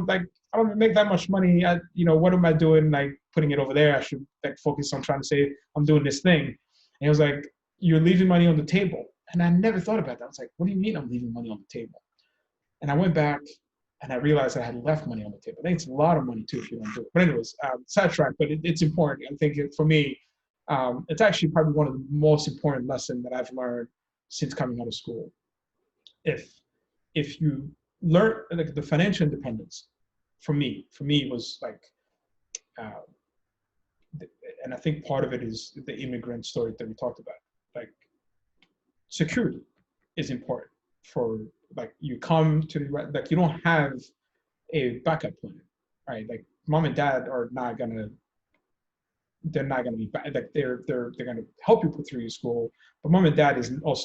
like, I don't make that much money. What am I doing? Like, putting it over there. I should like focus on trying to say I'm doing this thing. And he was like, you're leaving money on the table. And I never thought about that. I was like, what do you mean I'm leaving money on the table? And I went back and I realized I had left money on the table. I think it's a lot of money too if you don't do it. But anyways, sidetrack, but it's important. I think for me, it's actually probably one of the most important lessons that I've learned since coming out of school. If you learn, like, the financial independence, for me was like, and I think part of it is the immigrant story that we talked about. Like, security is important for, like, you come to like, you don't have a backup plan, right? Like, mom and dad are not gonna, they're not gonna be like, they're gonna help you put through your school, but mom and dad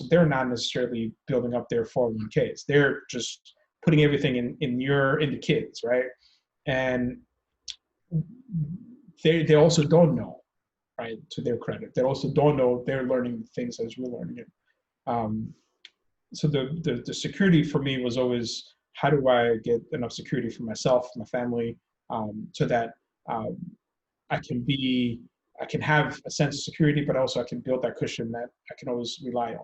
they're not necessarily building up their 401ks. They're just putting everything in the kids, right? And they also don't know, right? To their credit, they also don't know they're learning things as we're learning it. So the security for me was always, how do I get enough security for myself, my family, so that I can have a sense of security, but also I can build that cushion that I can always rely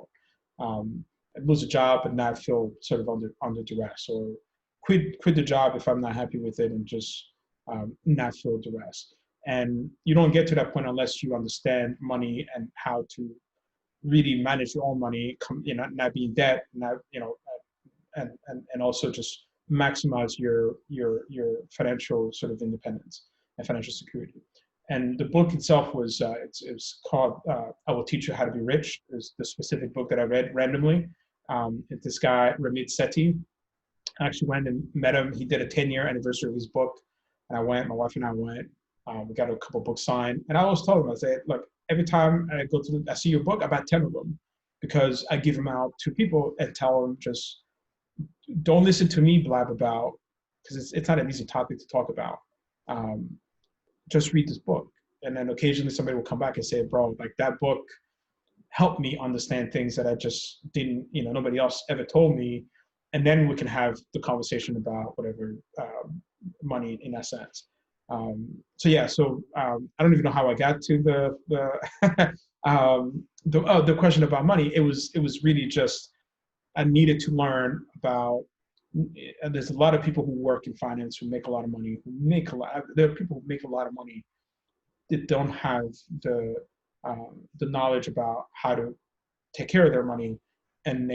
on. And lose a job and not feel sort of under duress, or quit the job if I'm not happy with it and just not feel duress. And you don't get to that point unless you understand money and how to really manage your own money, not be in debt, and also just maximize your financial sort of independence and financial security. And the book itself was it's called I Will Teach You How to Be Rich. It's the specific book that I read randomly. This guy Ramit Sethi, I actually went and met him. He did a 10-year anniversary of his book, and I went. My wife and I went. We got a couple of books signed, and I always told him, I said, look, every time I see your book, I buy 10 of them, because I give them out to people and tell them, just don't listen to me blab about, because it's not an easy topic to talk about. Just read this book. And then occasionally somebody will come back and say, bro, like, that book helped me understand things that I just didn't, nobody else ever told me. And then we can have the conversation about whatever, money in that sense. So I don't even know how I got to the question about money. It was really just, I needed to learn about, there's a lot of people who work in finance who make a lot of money, there are people who make a lot of money that don't have the knowledge about how to take care of their money. And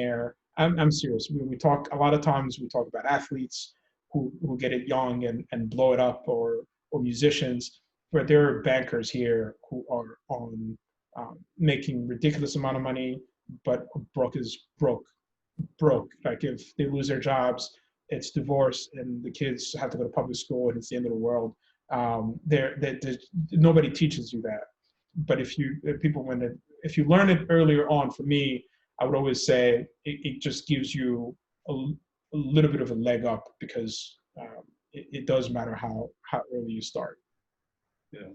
I'm serious. We talk, a lot of times we talk about athletes who get it young and blow it up, or musicians, but there are bankers here who are on making ridiculous amount of money, but broke. Like, if they lose their jobs, it's divorce, and the kids have to go to public school, and it's the end of the world. Nobody teaches you that. But if you learn it earlier on, for me, I would always say it just gives you a little bit of a leg up, because it does matter how early you start. Yeah.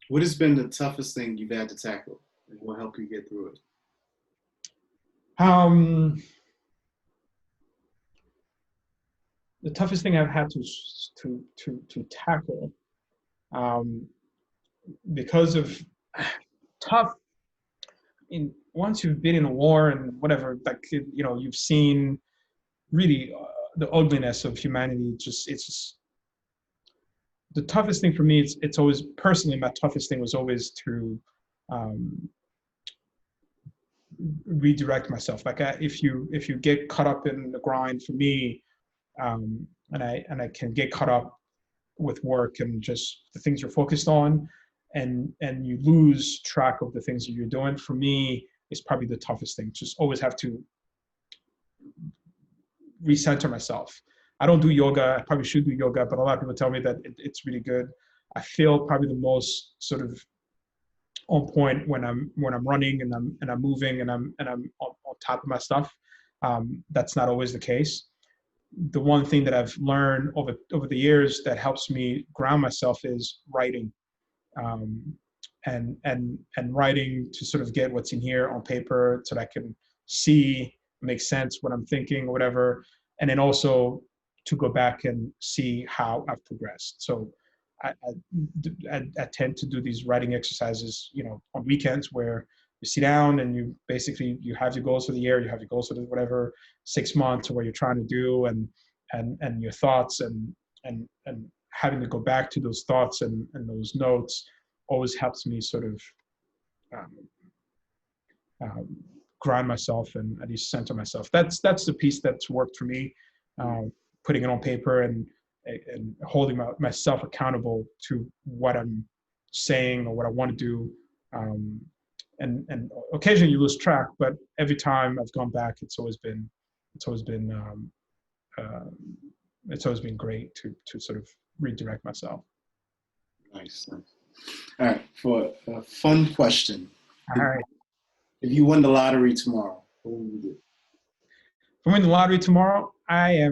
What has been the toughest thing you've had to tackle, and what helped you get through it? The toughest thing I've had to tackle, because of tough. Once you've been in a war and whatever, like, you've seen really the ugliness of humanity. It's just the toughest thing for me. It's always, personally, my toughest thing was always to redirect myself. Like, if you get caught up in the grind, for me, and I can get caught up with work and just the things you're focused on, and you lose track of the things that you're doing. For me, it's probably the toughest thing. Just always have to recenter myself. I don't do yoga. I probably should do yoga, but a lot of people tell me that it's really good. I feel probably the most sort of on point when I'm running and I'm moving and I'm on top of my stuff. That's not always the case. The one thing that I've learned over the years that helps me ground myself is writing, and writing to sort of get what's in here on paper so that I can see, make sense what I'm thinking or whatever, and then also to go back and see how I've progressed. So I tend to do these writing exercises, on weekends where you sit down and you have your goals for the year, you have your goals for the whatever 6 months or what you're trying to do, and your thoughts and having to go back to those thoughts and those notes always helps me sort of ground myself and at least center myself. That's the piece that's worked for me, putting it on paper and holding myself accountable to what I'm saying or what I want to do. And occasionally you lose track, but every time I've gone back, it's always been great to sort of redirect myself. Nice. All right, for a fun question. All right. If you won the lottery tomorrow, what would you do? If I win the lottery tomorrow, I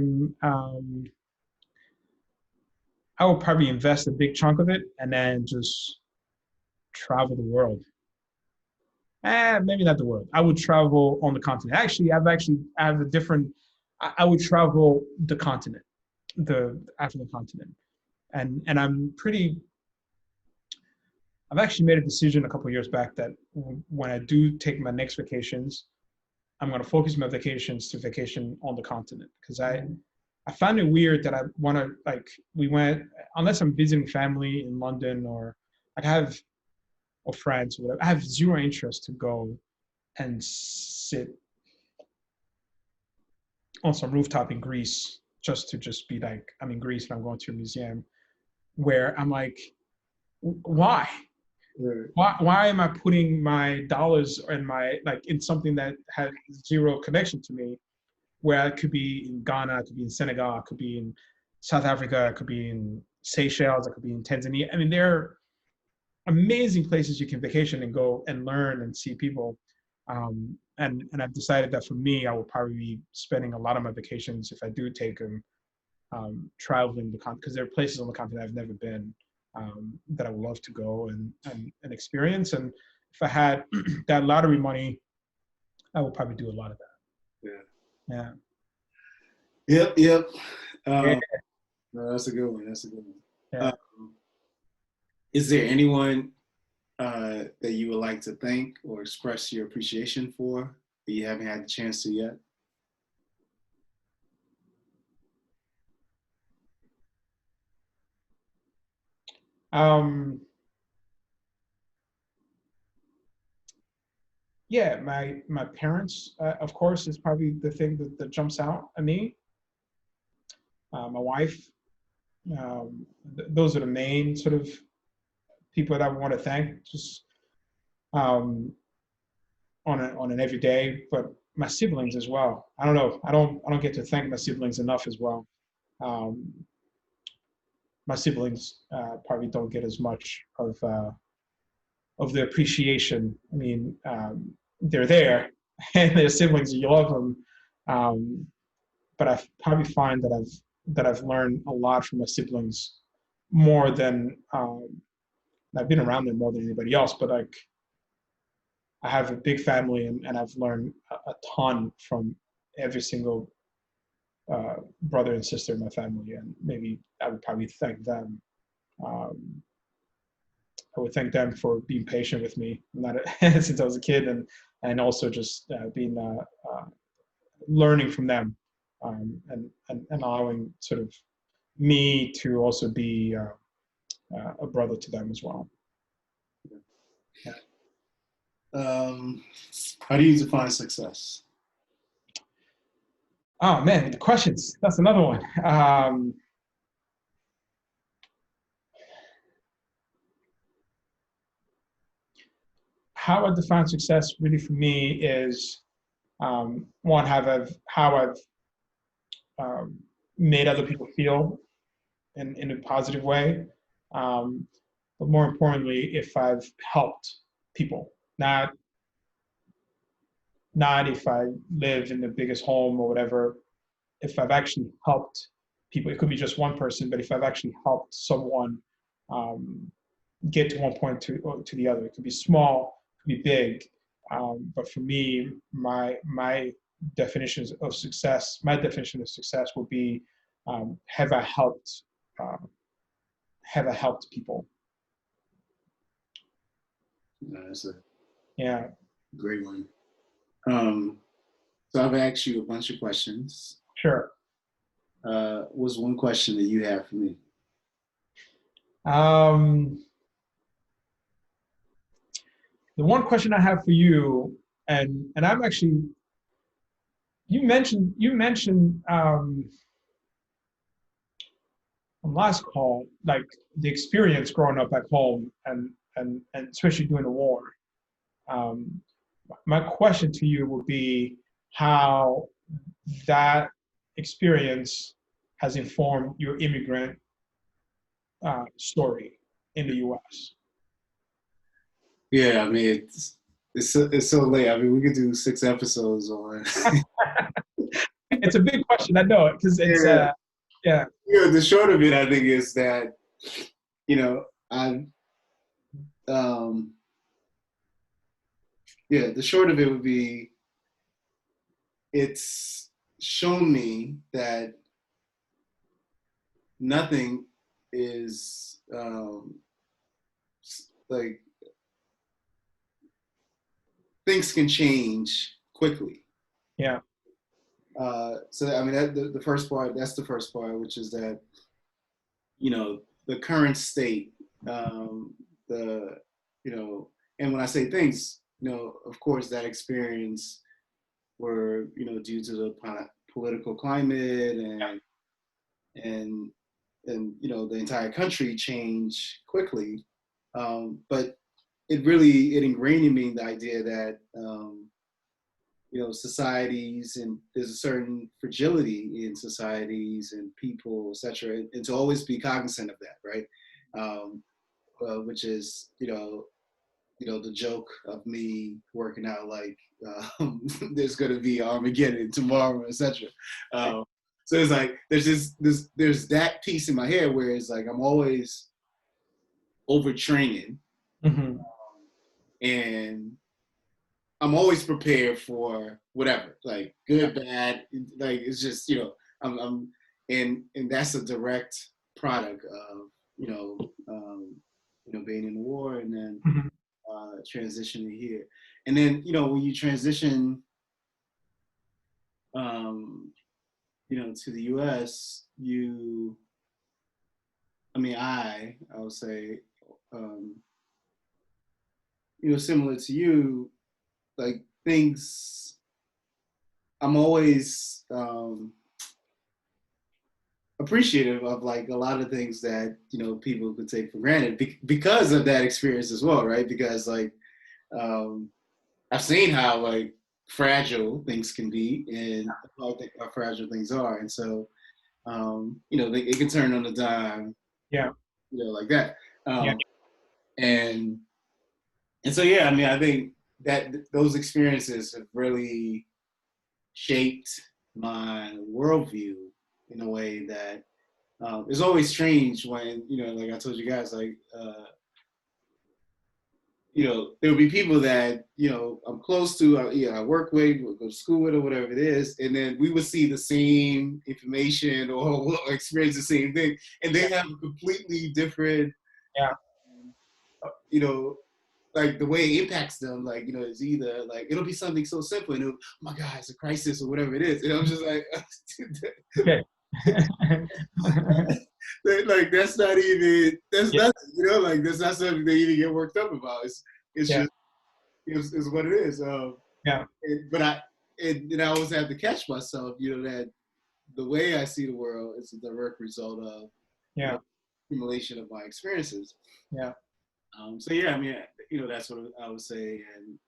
will probably invest a big chunk of it and then just travel the world. Maybe not the world. I would travel on the continent. Actually, I have a different. I would travel the continent, the African continent, and I've actually made a decision a couple of years back that when I do take my next vacations, I'm going to focus my vacations to vacation on the continent, because I found it weird that I want to, unless I'm visiting family in London or friends or whatever, I have zero interest to go and sit on some rooftop in Greece just to be like, I'm in Greece and I'm going to a museum, where I'm like, why? Why am I putting my dollars and in something that has zero connection to me, where I could be in Ghana, I could be in Senegal, I could be in South Africa, I could be in Seychelles, I could be in Tanzania. I mean, there are amazing places you can vacation and go and learn and see people. And I've decided that for me, I will probably be spending a lot of my vacations, if I do take them, traveling the continent, because there are places on the continent I've never been, that I would love to go and experience. And if I had that lottery money, I would probably do a lot of that. Yeah. Yeah. Yep. Yeah. No, that's a good one. Yeah. Is there anyone that you would like to thank or express your appreciation for that you haven't had the chance to yet? Yeah, my parents, of course, is probably the thing that jumps out at me. My wife, those are the main sort of people that I want to thank, just on an everyday. But my siblings as well. I don't know. I don't get to thank my siblings enough as well. My siblings probably don't get as much of the appreciation. I mean, they're there, and they're siblings, and you love them. But I probably find that I've learned a lot from my siblings, more than I've been around them more than anybody else. But like, I have a big family, and I've learned a ton from every single brother and sister in my family, and maybe I would probably thank them. I would thank them for being patient with me, since I was a kid, and also just being learning from them, and allowing sort of me to also be a brother to them as well. Yeah. How do you define success? Oh man, the questions. That's another one. how I define success really for me is one, how I've made other people feel in a positive way. But more importantly, if I've helped people, not if I live in the biggest home or whatever, if I've actually helped people. It could be just one person, but if I've actually helped someone um, get to one point to the other, it could be small, it could be big. But for me, my my definition of success would be have I helped um, have I helped people? That's a Yeah, great one. So I've asked you a bunch of questions. sure. What's one question that you have for me? The one question I have for you, and I'm actually you mentioned on last call, like the experience growing up at home and especially during the war. Um, my question to you would be how that experience has informed your immigrant story in the U.S. Yeah, I mean it's so late. I mean, we could do 6 episodes on. It's a big question, I know, because it's Yeah. yeah, The short of it, I think, is that I um, the short of it would be it's shown me that nothing is like things can change quickly. yeah, So I mean, the first part, that's the first part, which is that the current state, the and when I say things, of course, that experience were due to the political climate and the entire country changed quickly, but it ingrained in me the idea that societies, and there's a certain fragility in societies and people, etc., and to always be cognizant of that, right? Which is the joke of me working out like there's going to be Armageddon tomorrow, etc. So it's like there's that piece in my head where it's like I'm always overtraining, mm-hmm. and I'm always prepared for whatever, like good, bad, like it's just I'm and that's a direct product of being in the war and then Mm-hmm. transitioning here, and then when you transition to the U.S., I would say similar to you, like things I'm always appreciative of, like a lot of things that people could take for granted because of that experience as well, right? Because like I've seen how like fragile things can be and how fragile things are, and so it can turn on a dime, Yeah, like that, yeah, and so yeah, I mean, I think that those experiences have really shaped my worldview in a way that it's always strange when like I told you guys, like there'll be people that I'm close to, I work with, or go to school with, or whatever it is, and then we would see the same information or experience the same thing, and they have a completely different, yeah, like the way it impacts them, like it's either like it'll be something so simple, and oh my God, it's a crisis or whatever it is, and I'm just like, okay. like that's not even Yeah, nothing, like that's not something they even get worked up about. It's yeah, just is what it is. yeah, But I always have to catch myself, that the way I see the world is a direct result of yeah, accumulation of my experiences. yeah. So yeah, I mean, that's what I would say. And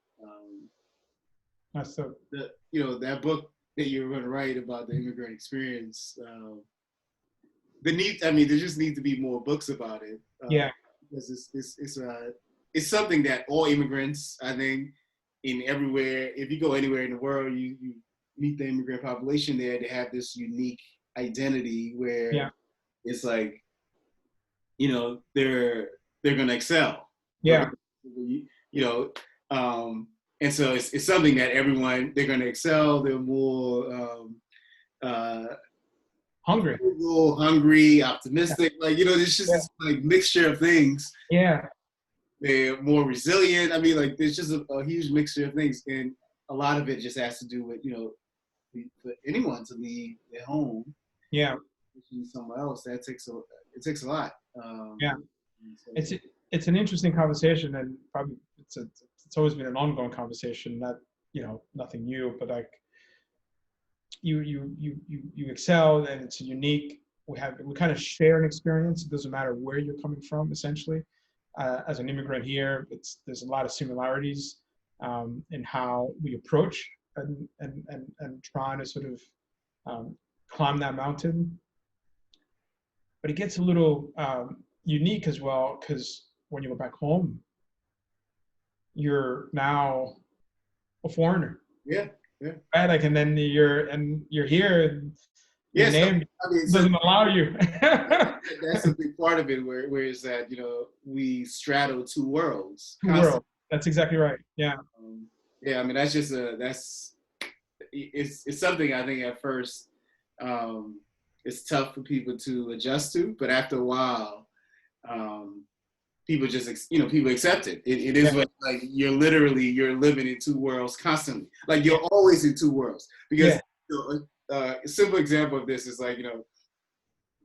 That's so. that book that you were going to write about the immigrant experience, I mean, there just need to be more books about it. Yeah. Because it's something that all immigrants, I think, in everywhere, if you go anywhere in the world, you meet the immigrant population there. They have this unique identity where Yeah. it's like, they're gonna excel. Yeah. You know, and so it's something that they're gonna excel. They're more Hungry. hungry, optimistic. Like, there's just this like mixture of things. Yeah. They're more resilient. I mean, like, there's just a huge mixture of things, and a lot of it just has to do with for anyone to leave their home. Yeah. Somewhere else, it takes a lot. Yeah. It's an interesting conversation, and probably it's always been an ongoing conversation. Not nothing new, but like you excel, and it's unique. We kind of share an experience. It doesn't matter where you're coming from, essentially. As an immigrant here, there's a lot of similarities in how we approach and trying to sort of climb that mountain. But it gets a little unique as well, because when you go back home, you're now a foreigner. Yeah. Yeah. Right? Like, and then you're here, and your name so doesn't allow you. That's a big part of it, where it's that, we straddle two worlds. That's exactly right. Yeah. Yeah, I mean, that's just it's something I think at first it's tough for people to adjust to, but after a while, people just, people accept it. It is what, like, you're living in two worlds constantly. Like, you're always in two worlds, because a simple example of this is, like,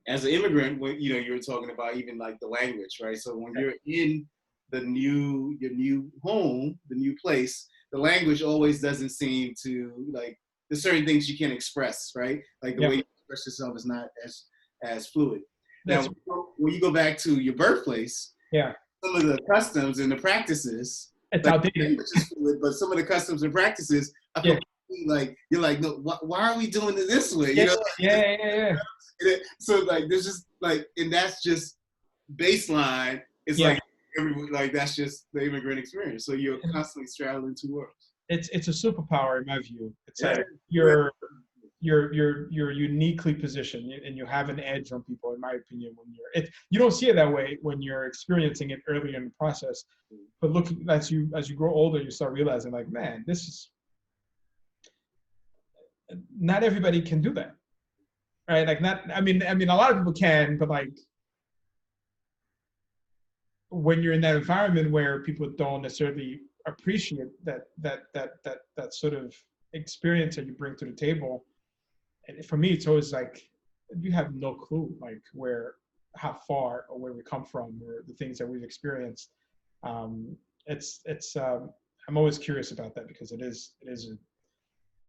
as an immigrant, when you were talking about even like the language, right? So when you're in your new home, the new place, the language always doesn't seem to, like, there's certain things you can't express, right? Like, the way you express yourself is not as fluid. Now, when you go back to your birthplace, some of the customs and the practices, it's outdated. But some of the customs and practices are like, you're like, no, why are we doing it this way? Yeah. So, like, there's just like, and that's just baseline. It's like everyone, like, that's just the immigrant experience. So you're constantly straddling two worlds. It's a superpower in my view. It's like you're uniquely positioned, and you have an edge on people, in my opinion. You don't see it that way when you're experiencing it early in the process, but looking as you grow older, you start realizing, like, man, not everybody can do that, right? Like, I mean a lot of people can, but like, when you're in that environment where people don't necessarily appreciate that sort of experience that you bring to the table. And for me, it's always like, you have no clue, like, how far or where we come from, or the things that we've experienced. I'm always curious about that, because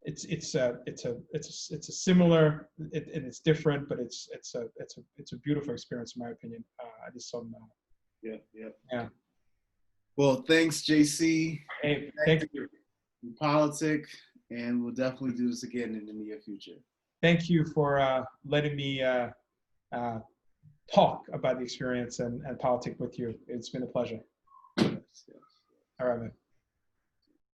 it's a similar, and it's different, but it's a beautiful experience, in my opinion. I just saw that. Yeah. Well, thanks, JC. Hey, thank you. Politic, and we'll definitely do this again in the near future. Thank you for letting me talk about the experience and politic with you. It's been a pleasure. All right, man.